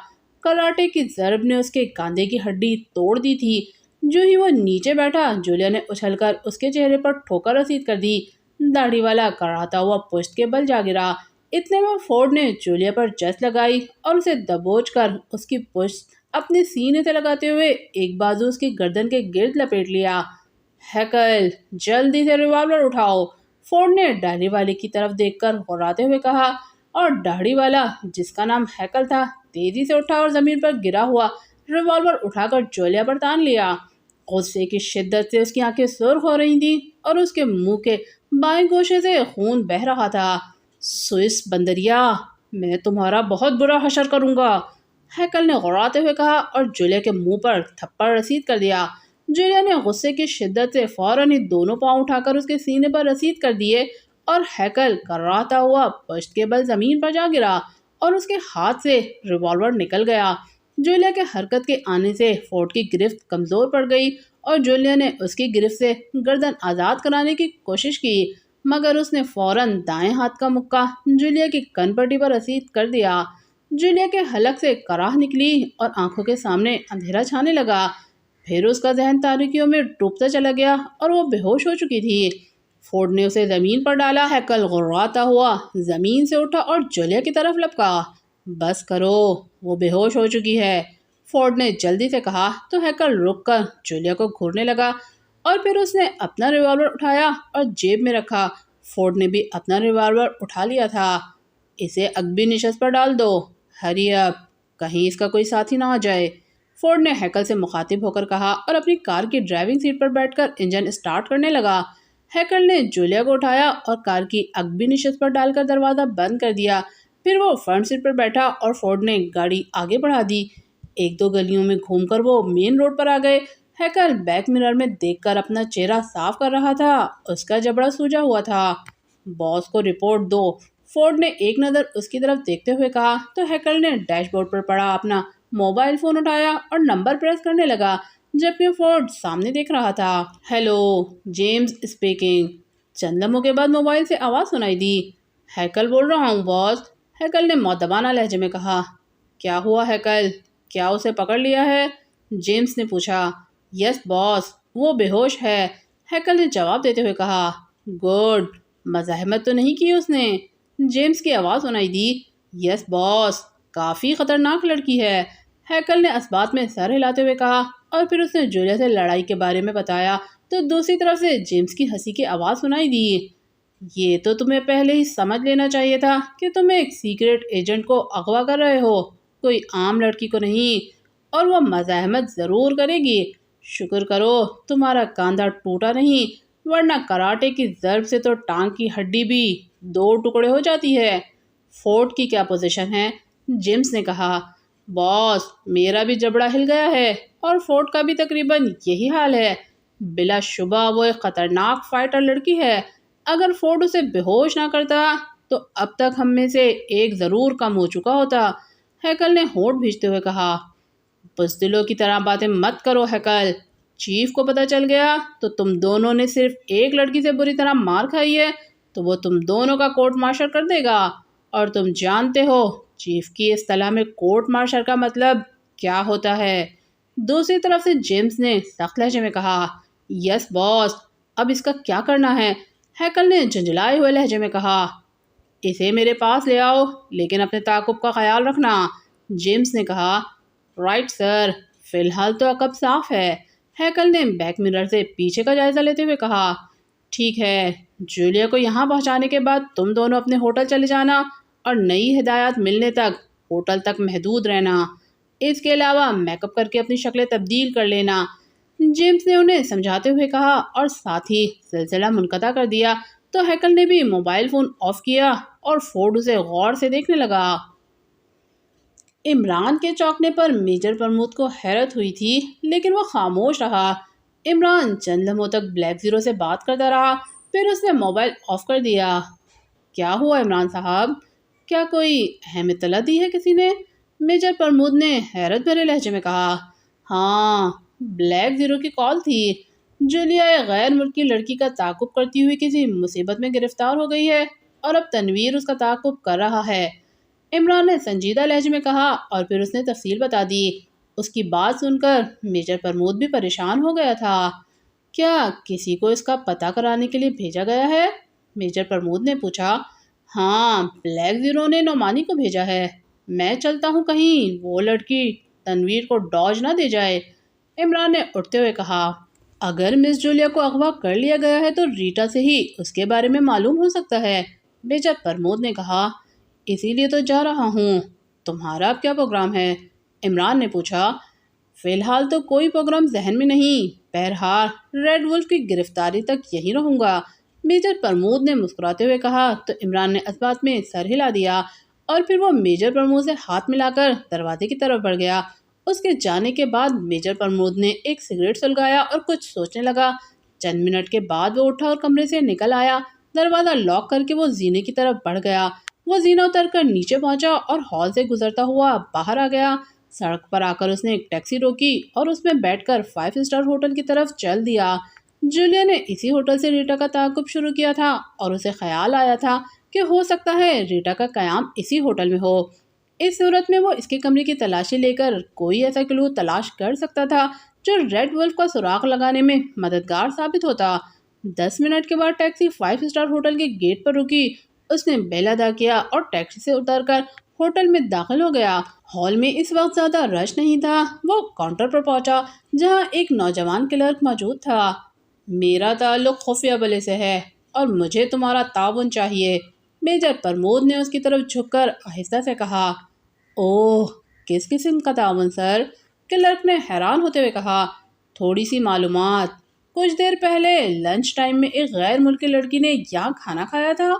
کراٹے کی ضرب نے اس کے کاندھے کی ہڈی توڑ دی تھی۔ جو ہی وہ نیچے بیٹھا جولیا نے اچھل کر اس کے چہرے پر ٹھوکر رسید کر دی۔ داڑھی والا کراہتا ہوا پشت کے بل جا گرا۔ اتنے میں فورڈ نے جولیا پر جس لگائی اور اسے دبوچ کر اس کی پشت اپنے سینے سے لگاتے ہوئے ایک بازو اس کی گردن کے گرد لپیٹ لیا۔ ہیکل، جلدی سے ریوالور اٹھاؤ، فورڈ نے داڑھی والے کی طرف دیکھ کر غراتے ہوئے کہا اور داڑھی والا جس کا نام ہیکل تھا تیزی سے اٹھا اور زمین پر گرا ہوا ریوالور اٹھا کر جولیا پر تان لیا۔ غصے کی شدت سے اس کی آنکھیں سرخ ہو رہی تھیں اور اس کے منہ کے بائیں گوشے سے خون بہہ رہا تھا۔ سوئس بندریا، میں تمہارا بہت برا حشر کروں گا، ہیکل نے غراتے ہوئے کہا اور جولیا کے منہ پر تھپڑ رسید کر دیا۔ جولیا نے غصے کی شدت سے فوراً ہی دونوں پاؤں اٹھا کر اس کے سینے پر رسید کر دیے اور ہیکل کراہتا ہوا پشت کے بل زمین پر جا گرا اور اس کے ہاتھ سے ریوالور نکل گیا۔ جولیا کے حرکت کے آنے سے فورڈ کی گرفت کمزور پڑ گئی اور جولیا نے اس کی گرفت سے گردن آزاد کرانے کی کوشش کی، مگر اس نے فوراً دائیں ہاتھ کا مکہ جولیا کی کن پٹی پر رسید کر دیا۔ جولیا کے حلق سے کراہ نکلی اور آنکھوں کے سامنے اندھیرا چھانے لگا۔ پھر اس کا ذہن تاریکیوں میں ڈوبتا چلا گیا اور وہ بے ہوش ہو چکی تھی۔ فورڈ نے اسے زمین پر ڈالا۔ ہیکل غراتا ہوا زمین سے اٹھا اور جولیا کی طرف لپکا۔ بس کرو، وہ بے ہوش ہو چکی ہے، فورڈ نے جلدی سے کہا تو ہیکل رک کر جولیا کو گھورنے لگا اور پھر اس نے اپنا ریوالور اٹھایا اور جیب میں رکھا۔ فورڈ نے بھی اپنا ریوالور اٹھا لیا تھا۔ اسے اگبی نشست پر ڈال دو، ہری اپ، کہیں اس کا کوئی ساتھی نہ آ جائے، فورڈ نے ہیکل سے مخاطب ہو کر کہا اور اپنی کار کی ڈرائیونگ سیٹ پر بیٹھ کر انجن اسٹارٹ کرنے لگا۔ ہیکل نے جولیا کو اٹھایا اور کار کی اگبی نشست پر ڈال کر دروازہ بند کر دیا۔ پھر وہ فرنٹ سیٹ پر بیٹھا اور فورڈ نے گاڑی آگے بڑھا دی۔ ایک دو گلیوں میں گھوم کر وہ مین روڈ پر آ گئے۔ ہیکل بیک مرر میں دیکھ کر اپنا چہرہ صاف کر رہا تھا، اس کا جبڑا سوجا ہوا تھا۔ باس کو رپورٹ دو، فورڈ نے ایک نظر اس کی طرف دیکھتے ہوئے کہا تو ہیکل نے ڈیش بورڈ پر پڑا اپنا موبائل فون اٹھایا اور نمبر پریس کرنے لگا، جبکہ فورڈ سامنے دیکھ رہا تھا۔ ہیلو، جیمز اسپیکنگ، چند لمحوں کے بعد موبائل سے آواز سنائی دی۔ ہیکل بول رہا ہوں باس، ہیکل نے مؤدبانہ لہجے میں کہا۔ کیا ہوا ہیکل، کیا اسے پکڑ لیا ہے؟ جیمز نے پوچھا۔ یس باس، وہ بے ہوش ہے، ہیکل نے جواب دیتے ہوئے کہا۔ گڈ، مزاحمت تو نہیں کی اس نے؟ جیمز کی آواز سنائی دی۔ یس باس، کافی خطرناک لڑکی ہے، ہیکل نے اثبات میں سر ہلاتے ہوئے کہا اور پھر اس نے جولیا سے لڑائی کے بارے میں بتایا تو دوسری طرف سے جیمز کی ہنسی کی آواز سنائی دی۔ یہ تو تمہیں پہلے ہی سمجھ لینا چاہیے تھا کہ تم ایک سیکرٹ ایجنٹ کو اغوا کر رہے ہو، کوئی عام لڑکی کو نہیں، اور وہ مزاحمت ضرور کرے گی۔ شکر کرو تمہارا کاندھا ٹوٹا نہیں، ورنہ کراٹے کی ضرب سے تو ٹانگ کی ہڈی بھی دو ٹکڑے ہو جاتی ہے۔ فورڈ کی کیا پوزیشن ہے؟ جیمز نے کہا۔ باس، میرا بھی جبڑا ہل گیا ہے اور فورڈ کا بھی تقریباً یہی حال ہے۔ بلا شبہ وہ ایک خطرناک فائٹر لڑکی ہے، اگر فورڈ اسے بے ہوش نہ کرتا تو اب تک ہم میں سے ایک ضرور کم ہو چکا ہوتا، ہیکل نے ہونٹ بھیجتے ہوئے کہا۔ بزدلوں کی طرح باتیں مت کرو ہیکل، چیف کو پتہ چل گیا تو تم دونوں نے صرف ایک لڑکی سے بری طرح مار کھائی ہے تو وہ تم دونوں کا کورٹ مارشل کر دے گا، اور تم جانتے ہو چیف کی اصطلاح میں کورٹ مارشل کا مطلب کیا ہوتا ہے۔ دوسری طرف سے جیمز نے سخت لہجے میں کہا۔ یس باس، اب اس کا کیا کرنا ہے؟ ہیکل نے جھنجھلائے ہوئے لہجے میں کہا۔ اسے میرے پاس لے آؤ، لیکن اپنے تعاقب کا خیال رکھنا، جیمز نے کہا۔ رائٹ سر، فی الحال تو عقب صاف ہے، ہیکل نے بیک مرر سے پیچھے کا جائزہ لیتے ہوئے کہا۔ ٹھیک ہے، جولیا کو یہاں پہنچانے کے بعد تم دونوں اپنے ہوٹل چلے جانا اور نئی ہدایات ملنے تک ہوٹل تک محدود رہنا، اس کے علاوہ میک اپ کر کے اپنی شکلیں تبدیل کر لینا، جیمز نے انہیں سمجھاتے ہوئے کہا اور ساتھ ہی سلسلہ منقطع کر دیا تو ہیکل نے بھی موبائل فون آف کیا اور فورڈ اسے غور سے دیکھنے لگا۔ عمران کے چونکنے پر میجر پرمود کو حیرت ہوئی تھی، لیکن وہ خاموش رہا۔ عمران چند لمحوں تک بلیک زیرو سے بات کرتا رہا، پھر اس نے موبائل آف کر دیا۔ کیا ہوا عمران صاحب، کیا کوئی اہم اطلاع دی ہے کسی نے؟ میجر پرمود نے حیرت بھرے لہجے میں کہا۔ ہاں، بلیک زیرو کی کال تھی، جولیا ایک غیر ملکی لڑکی کا تعاقب کرتی ہوئی کسی مصیبت میں گرفتار ہو گئی ہے اور اب تنویر اس کا تعاقب کر رہا ہے، عمران نے سنجیدہ لہجے میں کہا اور پھر اس نے تفصیل بتا دی۔ اس کی بات سن کر میجر پرمود بھی پریشان ہو گیا تھا۔ کیا کسی کو اس کا پتہ کرانے کے لیے بھیجا گیا ہے؟ میجر پرمود نے پوچھا۔ ہاں، بلیک زیرو نے نعمانی کو بھیجا ہے، میں چلتا ہوں کہیں وہ لڑکی تنویر کو ڈاج نہ دے جائے، عمران نے اٹھتے ہوئے کہا۔ اگر مس جولیا کو اغوا کر لیا گیا ہے تو ریٹا سے ہی اس کے بارے میں معلوم ہو سکتا ہے، میجر پرمود نے کہا۔ اسی لیے تو جا رہا ہوں، تمہارا اب کیا پروگرام ہے؟ عمران نے پوچھا۔ فی الحال تو کوئی پروگرام ذہن میں نہیں، بہرحال ریڈ ولف کی گرفتاری تک یہی رہوں گا، میجر پرمود نے مسکراتے ہوئے کہا تو عمران نے اثبات میں سر ہلا دیا اور پھر وہ میجر پرمود سے ہاتھ ملا کر دروازے کی طرف بڑھ گیا۔ اس کے جانے کے بعد میجر پرمود نے ایک سگریٹ سلگایا اور کچھ سوچنے لگا۔ چند منٹ کے بعد وہ اٹھا اور کمرے سے نکل آیا، دروازہ لاک کر کے وہ زینے کی طرف بڑھ گیا۔ وہ زینہ اتر کر نیچے پہنچا اور ہال سے گزرتا ہوا باہر آ گیا۔ سڑک پر آ کر اس نے ایک ٹیکسی روکی اور اس میں بیٹھ کر 5 اسٹار ہوٹل کی طرف چل دیا۔ جولیا نے اسی ہوٹل سے ریٹا کا تعاقب شروع کیا تھا اور اسے خیال آیا تھا کہ ہو سکتا ہے ریٹا کا قیام اسی ہوٹل میں ہو۔ اس صورت میں وہ اس کے کمرے کی تلاشی لے کر کوئی ایسا کلو تلاش کر سکتا تھا جو ریڈ ولف کا سراغ لگانے میں مددگار ثابت ہوتا۔ 10 منٹ کے بعد ٹیکسی 5 اسٹار ہوٹل کے گیٹ پر رکی۔ اس نے بیل ادا کیا اور ٹیکسی سے اتر کر ہوٹل میں داخل ہو گیا۔ ہال میں اس وقت زیادہ رش نہیں تھا۔ وہ کاؤنٹر پر پہنچا جہاں ایک نوجوان کلرک موجود تھا۔ میرا تعلق خفیہ بلے سے ہے اور مجھے تمہارا تعاون چاہیے، میجر پرمود نے اس کی طرف جھک کر آہستہ سے کہا۔ اوہ، کس قسم کا تعاون سر؟ کلرک نے حیران ہوتے ہوئے کہا۔ تھوڑی سی معلومات۔ کچھ دیر پہلے لنچ ٹائم میں ایک غیر ملکی لڑکی نے یہاں کھانا کھایا تھا،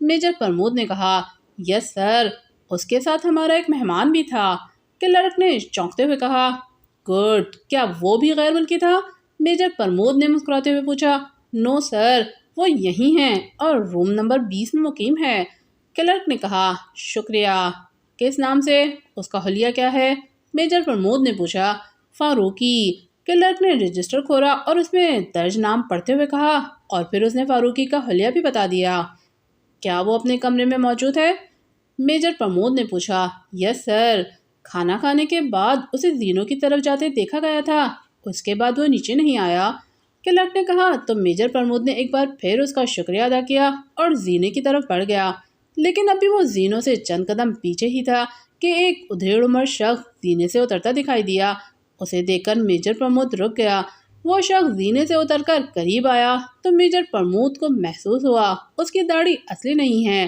میجر پرمود نے کہا۔ یس سر، اس کے ساتھ ہمارا ایک مہمان بھی تھا، کلرک نے چونکتے ہوئے کہا۔ گڈ، کیا وہ بھی غیر ملکی تھا؟ میجر پرمود نے مسکراتے ہوئے پوچھا۔ نو سر، وہ یہی ہیں اور روم نمبر 20 میں مقیم ہے، کلرک نے کہا۔ شکریہ۔ کس نام سے؟ اس کا حلیہ کیا ہے؟ میجر پرمود نے پوچھا۔ فاروقی، کلرک نے رجسٹر کھولا اور اس میں درج نام پڑھتے ہوئے کہا، اور پھر اس نے فاروقی کا حلیہ بھی بتا دیا۔ کیا وہ اپنے کمرے میں موجود ہے؟ میجر پرمود نے پوچھا۔ یس سر، کھانا کھانے کے بعد اسے زینوں کی طرف جاتے دیکھا گیا تھا، اس کے بعد وہ نیچے نہیں آیا، کلرک نے کہا۔ تو میجر پرمود نے ایک بار پھر اس کا شکریہ ادا کیا اور زینے کی طرف بڑھ گیا، لیکن ابھی وہ زینوں سے چند قدم پیچھے ہی تھا کہ ایک ادھیڑ عمر شخص زینے سے اترتا دکھائی دیا۔ اسے دیکھ کر میجر پرمود رک گیا۔ وہ شخص زینے سے اتر کر قریب آیا تو میجر پرمود کو محسوس ہوا اس کی داڑھی اصلی نہیں ہے۔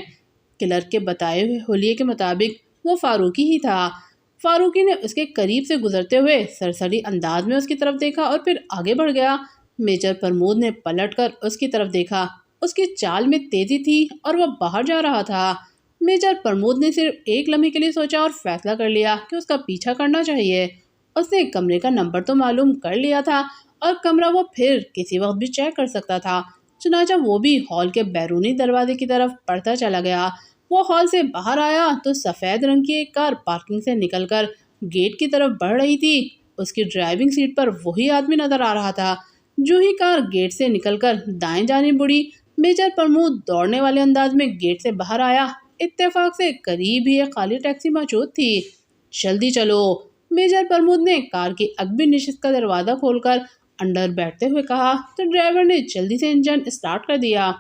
کلرک کے بتائے ہوئے حلیے کے مطابق وہ فاروقی ہی تھا۔ فاروقی نے اس کے قریب سے گزرتے ہوئے سرسری انداز میں اس کی طرف دیکھا اور پھر آگے بڑھ گیا۔ میجر پرمود نے پلٹ کر اس کی طرف دیکھا۔ اس کی چال میں تیزی تھی اور وہ باہر جا رہا تھا۔ میجر پرمود نے صرف ایک لمحے کے لیے سوچا اور فیصلہ کر لیا کہ اس کا پیچھا کرنا چاہیے۔ اس نے کمرے کا نمبر تو معلوم کر لیا تھا اور کمرہ وہ پھر کسی وقت بھی چیک کر سکتا تھا، چنانچہ وہ بھی ہال کے بیرونی دروازے کی طرف بڑھتا چلا گیا۔ وہ ہال سے باہر آیا تو سفید رنگ کی ایک کار پارکنگ سے نکل کر گیٹ کی طرف بڑھ رہی تھی۔ اس کی ڈرائیونگ سیٹ پر وہی آدمی نظر آ رہا تھا۔ جو ہی کار گیٹ سے نکل کر دائیں جانب بڑھی، میجر پرمود دوڑنے والے انداز میں گیٹ سے باہر آیا۔ اتفاق سے قریب ہی ایک خالی ٹیکسی موجود تھی۔ جلدی چلو، میجر پرمود نے کار کی عقبی نشست کا دروازہ کھول کر اندر بیٹھتے ہوئے کہا تو ڈرائیور نے جلدی سے انجن اسٹارٹ کر دیا۔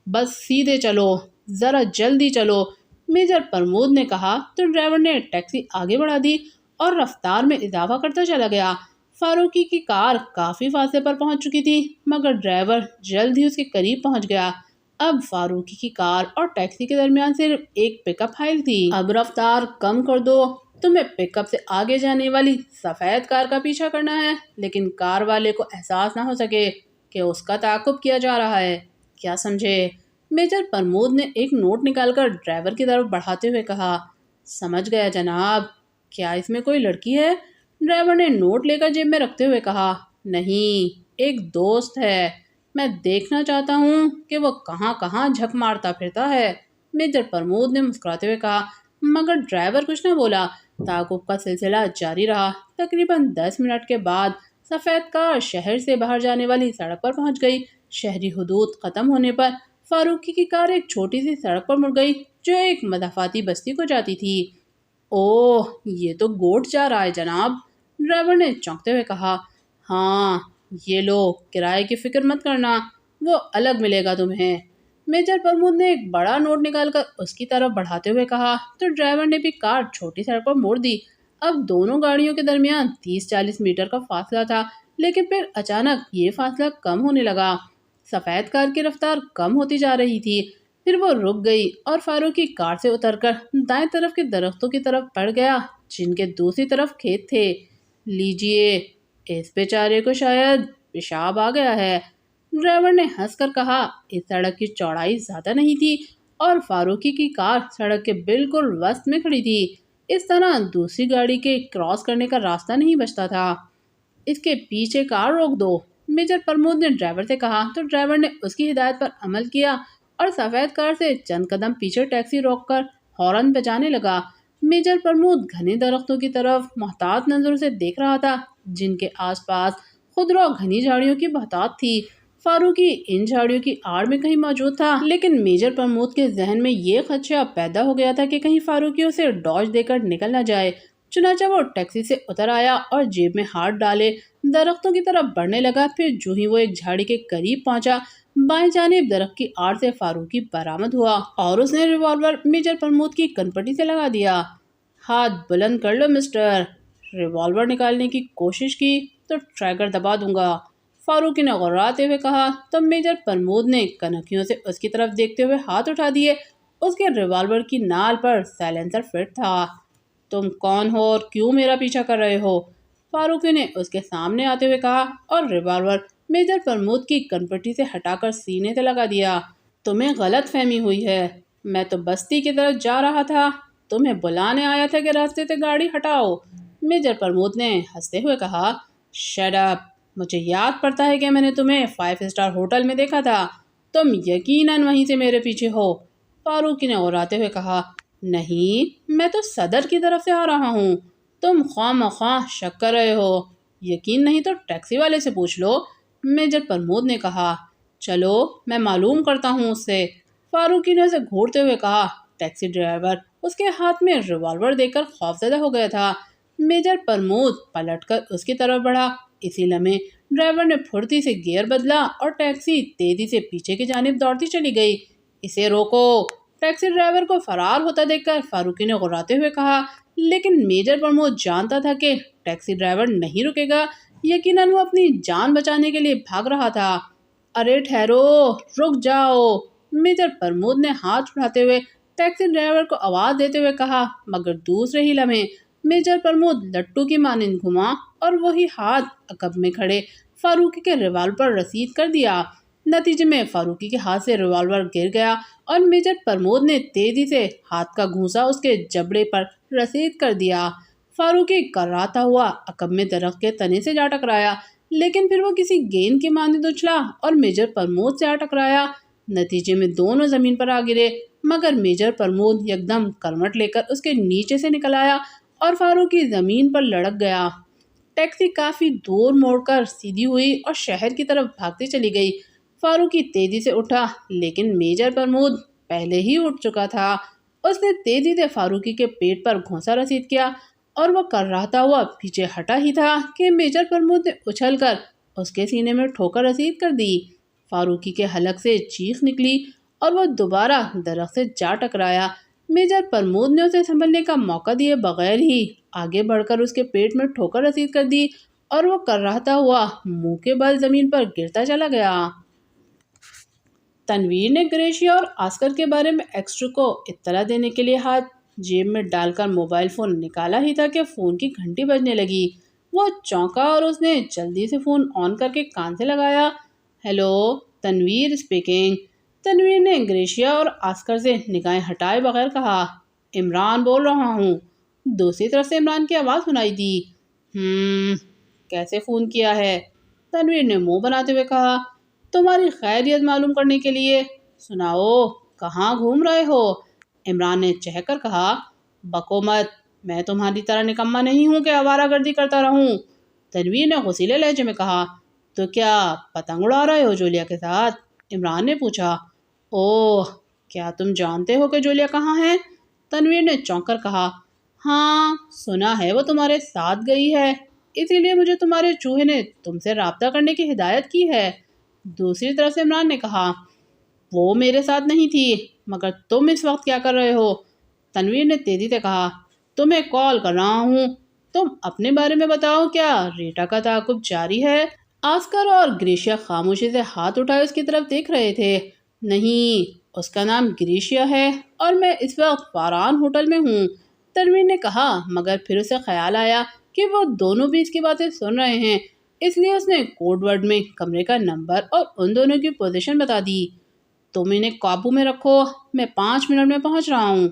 بس سیدھے چلو، ذرا جلدی چلو، میجر پرمود نے کہا تو ڈرائیور نے ٹیکسی آگے بڑھا دی اور رفتار میں اضافہ کرتا چلا گیا۔ فاروقی کی کار کافی فاصلے پر پہنچ چکی تھی مگر ڈرائیور جلد ہی اس کے قریب پہنچ گیا۔ اب فاروقی کی کار اور ٹیکسی کے درمیان صرف ایک پک اپ حائل تھی۔ اب رفتار کم کر دو، تمہیں پک اپ سے آگے جانے والی سفید کار کا پیچھا کرنا ہے، لیکن کار والے کو احساس نہ ہو سکے کہ اس کا تعاقب کیا جا رہا ہے، کیا سمجھے؟ میجر پرمود نے ایک نوٹ نکال کر ڈرائیور کی طرف بڑھاتے ہوئے کہا۔ سمجھ گیا جناب۔ کیا اس میں کوئی لڑکی ہے؟ ڈرائیور نے نوٹ لے کر جیب میں رکھتے ہوئے کہا۔ نہیں، ایک دوست ہے، میں دیکھنا چاہتا ہوں کہ وہ کہاں کہاں جھک مارتا پھرتا ہے، میجر پرمود نے مسکراتے ہوئے کہا، مگر ڈرائیور کچھ نہ بولا۔ تعاقب کا سلسلہ جاری رہا۔ تقریباً 10 منٹ کے بعد سفید کار شہر سے باہر جانے والی سڑک پر پہنچ گئی۔ شہری حدود ختم ہونے پر فاروقی کی کار ایک چھوٹی سی سڑک پر مڑ گئی جو ایک مضافاتی بستی کو جاتی تھی۔ اوہ، یہ تو گوٹ جا رہا ہے جناب، ڈرائیور نے چونکتے ہوئے کہا۔ ہاں، یہ لو، کرائے کی فکر مت کرنا، وہ الگ ملے گا تمہیں، میجر پرمود نے ایک بڑا نوٹ نکال کر اس کی طرف بڑھاتے ہوئے کہا تو ڈرائیور نے بھی کار چھوٹی سڑک پر موڑ دی۔ اب دونوں گاڑیوں کے درمیان 30-40 میٹر کا فاصلہ تھا، لیکن پھر اچانک یہ فاصلہ کم ہونے لگا۔ سفید کار کی رفتار کم ہوتی جا رہی تھی، پھر وہ رک گئی اور فاروقی کار سے اتر کر دائیں طرف کے درختوں کی طرف بڑھ گیا جن کے دوسری طرف کھیت تھے۔ لیجئے، اس بیچارے کو شاید پیشاب آ گیا ہے، ڈرائیور نے ہنس کر کہا۔ اس سڑک کی چوڑائی زیادہ نہیں تھی اور فاروقی کی کار سڑک کے بالکل وسط میں کھڑی تھی، اس طرح دوسری گاڑی کے کراس کرنے کا راستہ نہیں بچتا تھا۔ اس کے پیچھے کار روک دو، میجر پرمود نے ڈرائیور سے کہا تو ڈرائیور نے اس کی ہدایت پر عمل کیا اور سفید کار سے چند قدم پیچھے ٹیکسی روک کر ہارن بجانے لگا۔ میجر پرمود گھنے درختوں کی طرف محتاط نظروں سے دیکھ رہا تھا جن کے آس پاس خضرا گھنی جھاڑیوں کی بہتات تھی۔ فاروقی ان جھاڑیوں کی آڑ میں کہیں موجود تھا، لیکن میجر پرمود کے ذہن میں یہ خدشہ پیدا ہو گیا تھا کہ کہیں فاروقی اسے ڈاج دے کر نکل نہ جائے۔ چنانچہ وہ ٹیکسی سے اتر آیا اور جیب میں ہاتھ ڈالے درختوں کی طرف بڑھنے لگا۔ پھر جو ہی وہ ایک جھاڑی کے قریب پہنچا، بائیں جانب درخت کی آڑ سے فاروقی برآمد ہوا اور اس نے ریوالور میجر پرمود کی کنپٹی سے لگا دیا۔ ہاتھ بلند کر لو مسٹر۔ ریوالور نکالنے کی کوشش کی تو ٹریگر دبا دوں گا، فاروقی نے غراتے ہوئے کہا۔ تو میجر پرمود نے کنکھیوں سے اس کی طرف دیکھتے ہوئے ہاتھ اٹھا دیے۔ اس کے ریوالور کی نال پر سائلنسر فٹ تھا۔ تم کون ہو اور کیوں میرا پیچھا کر رہے ہو؟ فاروقی نے اس کے سامنے آتے ہوئے کہا اور ریوالور میجر پرمود کی کنپٹی سے ہٹا کر سینے سے لگا دیا۔ تمہیں غلط فہمی ہوئی ہے، میں تو بستی کی طرف جا رہا تھا، تمہیں بلانے آیا تھا کہ راستے سے گاڑی ہٹاؤ۔ میجر پرمود نے ہنستے ہوئے کہا، شٹ اپ، مجھے یاد پڑتا ہے کہ میں نے تمہیں 5 اسٹار ہوٹل میں دیکھا تھا، تم یقیناً وہیں سے میرے پیچھے ہو۔ فاروقی نے غراتے ہوئے کہا، نہیں، میں تو صدر کی طرف سے آ رہا ہوں، تم خواہ مخواہ شک کر رہے ہو، یقین نہیں تو ٹیکسی والے سے پوچھ لو۔ میجر پرمود نے کہا، چلو میں معلوم کرتا ہوں اس سے۔ فاروقی نے اسے گھورتے ہوئے کہا۔ ٹیکسی ڈرائیور اس کے ہاتھ میں ریوالور دیکھ کر خوفزدہ ہو گیا تھا۔ میجر پرمود پلٹ کر اس کی طرف بڑھا۔ اسی لمحے ڈرائیور نے پھرتی سے گیئر بدلا اور ٹیکسی تیزی سے پیچھے کی جانب دوڑتی چلی گئی۔ اسے روکو، ٹیکسی ڈرائیور کو فرار ہوتا دیکھ کر فاروقی نے غراتے ہوئے کہا، لیکن میجر پرمود جانتا تھا کہ ٹیکسی ڈرائیور نہیں رکے گا، یقیناً وہ اپنی جان بچانے کے لیے بھاگ رہا تھا۔ ارے ٹھہرو، رک جاؤ، میجر پرمود نے ہاتھ اٹھاتے ہوئے ٹیکسی ڈرائیور کو آواز دیتے ہوئے کہا، مگر دوسرے ہی لمحے میجر پرمود لٹو کی مانند گھما اور وہی ہاتھ عقب میں کھڑے فاروقی کے ریوالور پر رسید کر دیا۔ نتیجے میں فاروقی کے ہاتھ سے ریوالور گر گیا اور میجر پرمود نے تیزی سے ہاتھ کا گھونسا اس کے جبڑے پر رسید کر دیا۔ فاروقی کراتا ہوا عقب میں درخت کے تنے سے جا ٹکرایا، لیکن پھر وہ کسی گیند کی مانند اچھلا اور میجر پرمود سے آ ٹکرایا۔ نتیجے میں دونوں زمین پر آ گرے، مگر میجر پرمود یکدم کرمٹ لے کر اس کے نیچے سے نکل آیا اور فاروقی زمین پر لڑک گیا۔ ٹیکسی کافی دور موڑ کر سیدھی ہوئی اور شہر کی طرف بھاگتی چلی گئی۔ فاروقی تیزی سے اٹھا، لیکن میجر پرمود پہلے ہی اٹھ چکا تھا۔ اس نے تیزی سے فاروقی کے پیٹ پر گھونسا رسید کیا اور وہ کراتا ہوا پیچھے ہٹا ہی تھا کہ میجر پرمود نے اچھل کر اس کے سینے میں ٹھوکر رسید کر دی۔ فاروقی کے حلق سے چیخ نکلی اور وہ دوبارہ درخت سے جا ٹکرایا۔ میجر پرمود نے اسے سنبھلنے کا موقع دیے بغیر ہی آگے بڑھ کر اس کے پیٹ میں ٹھوکر رسید کر دی اور وہ کراتا ہوا منہ کے بل زمین پر گرتا چلا گیا۔ تنویر نے گریشیا اور آسکر کے بارے میں ایکسٹرا کو اطلاع دینے کے لیے ہاتھ جیب میں ڈال کر موبائل فون نکالا ہی تھا کہ فون کی گھنٹی بجنے لگی۔ وہ چونکا اور اس نے جلدی سے فون آن کر کے کان سے لگایا۔ Hello, Tanveer speaking. تنویر نے گریشیا اور آسکر سے نگاہیں ہٹائے بغیر کہا، عمران بول رہا ہوں۔ دوسری طرف سے عمران کی آواز سنائی دی۔ کیسے فون کیا ہے؟ تنویر نے منہ بناتے ہوئے کہا، تمہاری خیریت معلوم کرنے کے لیے۔ سناؤ، کہاں گھوم رہے ہو؟ عمران نے چہک کر کہا، بکو مت، میں تمہاری طرح نکما نہیں ہوں کہ آوارہ گردی کرتا رہوں۔ تنویر نے غصیلے لہجے میں کہا، تو کیا پتنگ اڑا رہے ہو جولیا کے ساتھ؟ عمران نے پوچھا۔ اوہ، کیا تم جانتے ہو کہ جولیا کہاں ہے؟ تنویر نے چونک کر کہا، ہاں، سنا ہے وہ تمہارے ساتھ گئی ہے، اسی لیے مجھے تمہارے چوہے نے تم سے رابطہ کرنے کی ہدایت کی ہے۔ دوسری طرف سے عمران نے کہا، وہ میرے ساتھ نہیں تھی، مگر تم اس وقت کیا کر رہے ہو؟ تنویر نے تیزی سے کہا، تمہیں کال کر رہا ہوں، تم اپنے بارے میں بتاؤ، کیا ریٹا کا تعاقب جاری ہے؟ آسکر اور گریشیا خاموشی سے ہاتھ اٹھائے اس کی طرف دیکھ رہے تھے۔ نہیں، اس کا نام گریشیا ہے اور میں اس وقت فاران ہوٹل میں ہوں، تنویر نے کہا، مگر پھر اسے خیال آیا کہ وہ دونوں بھی اس کی باتیں سن رہے ہیں، اس لیے اس نے کوڈ ورڈ میں کمرے کا نمبر اور ان دونوں کی پوزیشن بتا دی۔ تم انہیں قابو میں رکھو، میں 5 منٹ میں پہنچ رہا ہوں،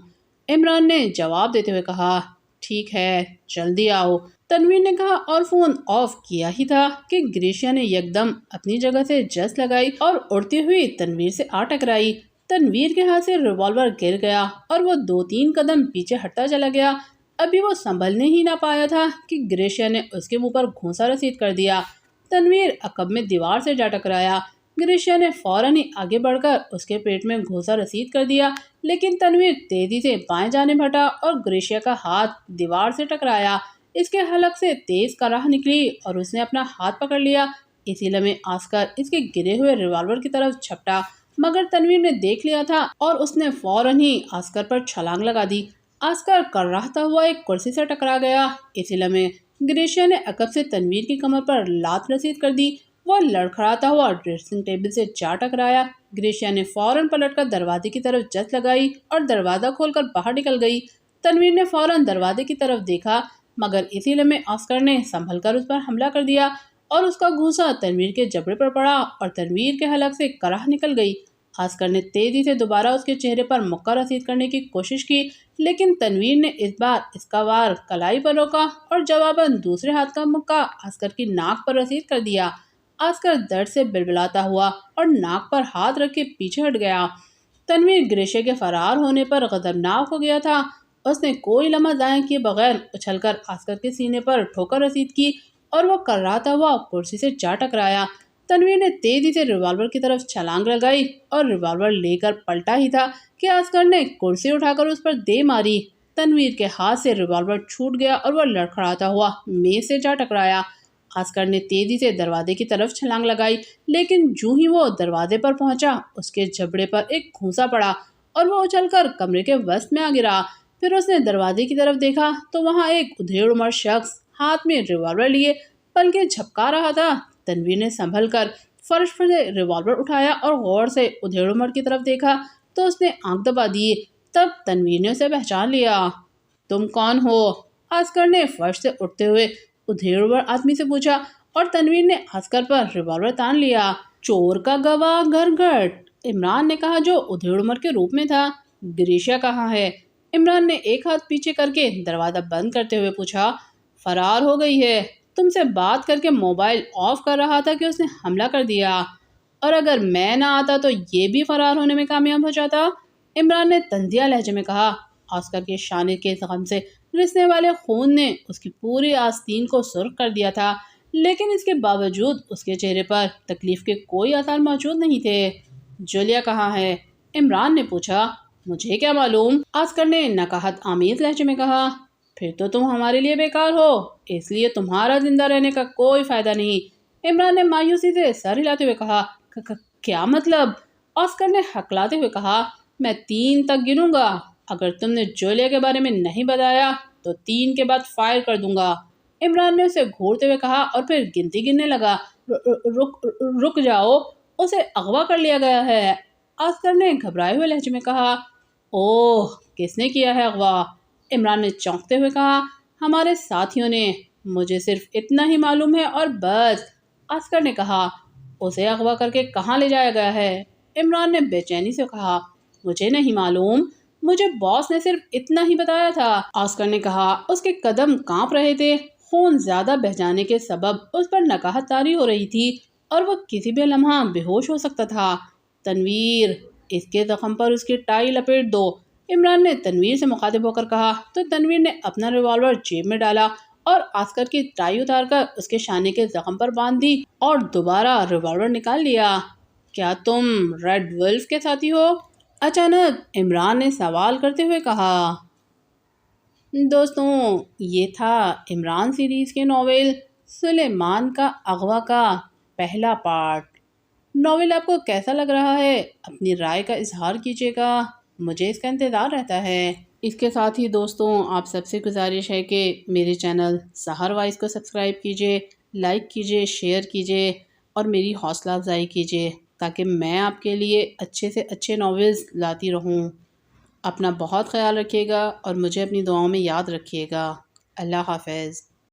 عمران نے جواب دیتے ہوئے کہا۔ ٹھیک ہے، جلدی آؤ، تنویر نے کہا اور فون آف کیا ہی تھا کہ گریشیا نے یکدم اپنی جگہ سے جھس لگائی اور اڑتی ہوئی تنویر سے آ ٹکرائی۔ تنویر کے ہاتھ سے ریوالور گر گیا اور وہ 2-3 قدم پیچھے ہٹتا چلا گیا۔ ابھی وہ سنبھلنے ہی نہ پایا تھا کہ گریشیا نے اس کے منہ پر گھونسا رسید کر دیا۔ تنویر عقب میں دیوار سے جا ٹکرایا۔ گریشیا نے فوراً ہی آگے بڑھ کر اس کے پیٹ میں گھونسا رسید کر دیا، لیکن تنویر تیزی سے بائیں جانب ہٹا اور گریشیا کا ہاتھ دیوار سے ٹکرایا۔ اس کے حلق سے تیز کراہ نکلی اور اس نے اپنا ہاتھ پکڑ لیا۔ اسی لمحے آسکر اس کے گرے ہوئے ریوالور کی طرف جھپٹا، مگر تنویر نے دیکھ لیا تھا اور اس نے فوراً ہی آسکر پر چھلانگ لگا دی۔ آسکر کراہتا ہوا ایک کرسی سے ٹکرا گیا۔ اسی لمحے گریشیا نے عقب سے تنویر کی کمر پر لات رسید کر دی۔ وہ لڑکھڑاتا ہوا ڈریسنگ ٹیبل سے جا ٹکرایا۔ گریشیا نے فوراً پلٹ کر دروازے کی طرف جست لگائی اور دروازہ کھول کر باہر نکل گئی۔ تنویر نے فوراً دروازے کی طرف دیکھا، مگر اسی لمحے آسکر نے سنبھل کر اس پر حملہ کر دیا اور اس کا گھونسا تنویر کے جبڑے پر پڑا اور تنویر کے حلق سے کراہ نکل گئی۔ آسکر نے تیزی سے دوبارہ اس کے چہرے پر مکہ رسید کرنے کی کوشش کی، لیکن تنویر نے اس بار اس کا وار کلائی پر روکا اور جواباً دوسرے ہاتھ کا مکہ آسکر کی ناک پر رسید کر دیا۔ آسکر درد سے بلبلاتا ہوا اور ناک پر ہاتھ رکھ کے پیچھے ہٹ گیا۔ تنویر گریشیا کے فرار ہونے پر غضبناک ہو گیا تھا۔ اس نے کوئی لمحہ ضائع کیے بغیر اچھل کر آسکر کے سینے پر ٹھوکر رسید کی اور وہ کراہتا ہوا کرسی سے جا ٹکرایا۔ تنویر نے تیزی سے ریوالور کی طرف چھلانگ لگائی اور ریوالور لے کر پلٹا ہی تھا کہ آسکر نے کرسی اٹھا کر اس پر دے ماری۔ تنویر کے ہاتھ سے ریوالور چھوٹ گیا اور وہ لڑکھڑاتا ہوا میز سے جا ٹکرایا۔ آسکر نے تیزی سے دروازے کی طرف چھلانگ لگائی، لیکن جو ہی وہ دروازے پر پہنچا اس کے جبڑے پر ایک گھونسا پڑا اور وہ اچھل کر کمرے کے وسط میں آ گرا۔ پھر اس نے دروازے کی طرف دیکھا تو وہاں ایک ادھیڑ عمر شخص ہاتھ میں ریوالور لیے پلکیں جھپکا رہا تھا۔ تنویر نے سنبھل کر فرش پر سے ریوالور اٹھایا اور غور سے ادھیڑ عمر کی طرف دیکھا تو اس نے آنکھ دبا دی۔ تب تنویر نے اسے پہچان لیا۔ تم کون ہو؟ آسکر نے فرش سے اٹھتے ہوئے ادھیڑ عمر آدمی سے پوچھا اور تنویر نے آسکر پر ریوالور تان لیا۔ چور کا گواہ گھرگھٹ، عمران نے کہا جو ادھیڑ عمر کے روپ میں تھا۔ گریشیا کہاں ہے؟ عمران نے ایک ہاتھ پیچھے کر کے دروازہ بند کرتے ہوئے پوچھا۔ فرار ہو گئی ہے، تم سے بات کر کے موبائل آف کر رہا تھا کہ اس نے حملہ کر دیا، اور اگر میں نہ آتا تو یہ بھی فرار ہونے میں کامیاب ہو جاتا، عمران نے طنزیہ لہجے میں کہا۔ آسکر کے شانے کے زخم سے رسنے والے خون نے اس کی پوری آستین کو سرخ کر دیا تھا، لیکن اس کے باوجود اس کے چہرے پر تکلیف کے کوئی آثار موجود نہیں تھے۔ جولیا کہاں ہے؟ عمران نے پوچھا۔ مجھے کیا معلوم، آسکر نے نکہت آمیز لہجے میں کہا۔ پھر تو تم ہمارے لیے بیکار ہو، اس لیے تمہارا زندہ رہنے کا کوئی فائدہ نہیں، عمران نے مایوسی سے سر ہلاتے ہوئے کہا۔ کیا مطلب؟ آسکر نے ہکلاتے ہوئے کہا۔ میں 3 تک گنوں گا، اگر تم نے جولیا کے بارے میں نہیں بتایا تو 3 کے بعد فائر کر دوں گا، عمران نے اسے گھورتے ہوئے کہا اور پھر گنتی گننے لگا۔ رک جاؤ، اسے اغوا کر لیا گیا ہے، آسکر نے گھبرائے ہوئے لہجے میں کہا۔ اوہ، کس نے کیا ہے اغوا؟ عمران نے چونکتے ہوئے کہا۔ ہمارے ساتھیوں نے، مجھے صرف اتنا ہی معلوم ہے اور بس، آسکر نے کہا۔ اسے اغوا کر کے کہاں لے جایا گیا ہے؟ عمران نے بے چینی سے کہا۔ مجھے نہیں معلوم، مجھے باس نے صرف اتنا ہی بتایا تھا، آسکر نے کہا۔ اس کے قدم کانپ رہے تھے، خون زیادہ بہہ جانے کے سبب اس پر نکہت طاری ہو رہی تھی اور وہ کسی بھی لمحہ بے ہوش ہو سکتا تھا۔ تنویر، اس کے زخم پر اس کی ٹائی لپیٹ دو، عمران نے تنویر سے مخاطب ہو کر کہا تو تنویر نے اپنا ریوالور جیب میں ڈالا اور آسکر کی ٹائی اتار کر اس کے شانے کے زخم پر باندھ دی اور دوبارہ ریوالور نکال لیا۔ کیا تم ریڈ ولف کے ساتھی ہو؟ اچانک عمران نے سوال کرتے ہوئے کہا۔ دوستوں، یہ تھا عمران سیریز کے ناول سلیمان کا اغوا کا پہلا پارٹ۔ ناول آپ کو کیسا لگ رہا ہے؟ اپنی رائے کا اظہار کیجیے گا، مجھے اس کا انتظار رہتا ہے۔ اس کے ساتھ ہی دوستوں، آپ سب سے گزارش ہے کہ میرے چینل سحر وائس کو سبسکرائب کیجیے، لائک کیجیے، شیئر کیجیے اور میری حوصلہ افزائی کیجیے تاکہ میں آپ کے لیے اچھے سے اچھے ناولز لاتی رہوں۔ اپنا بہت خیال رکھیے گا اور مجھے اپنی دعاؤں میں یاد رکھیے گا۔ اللہ حافظ۔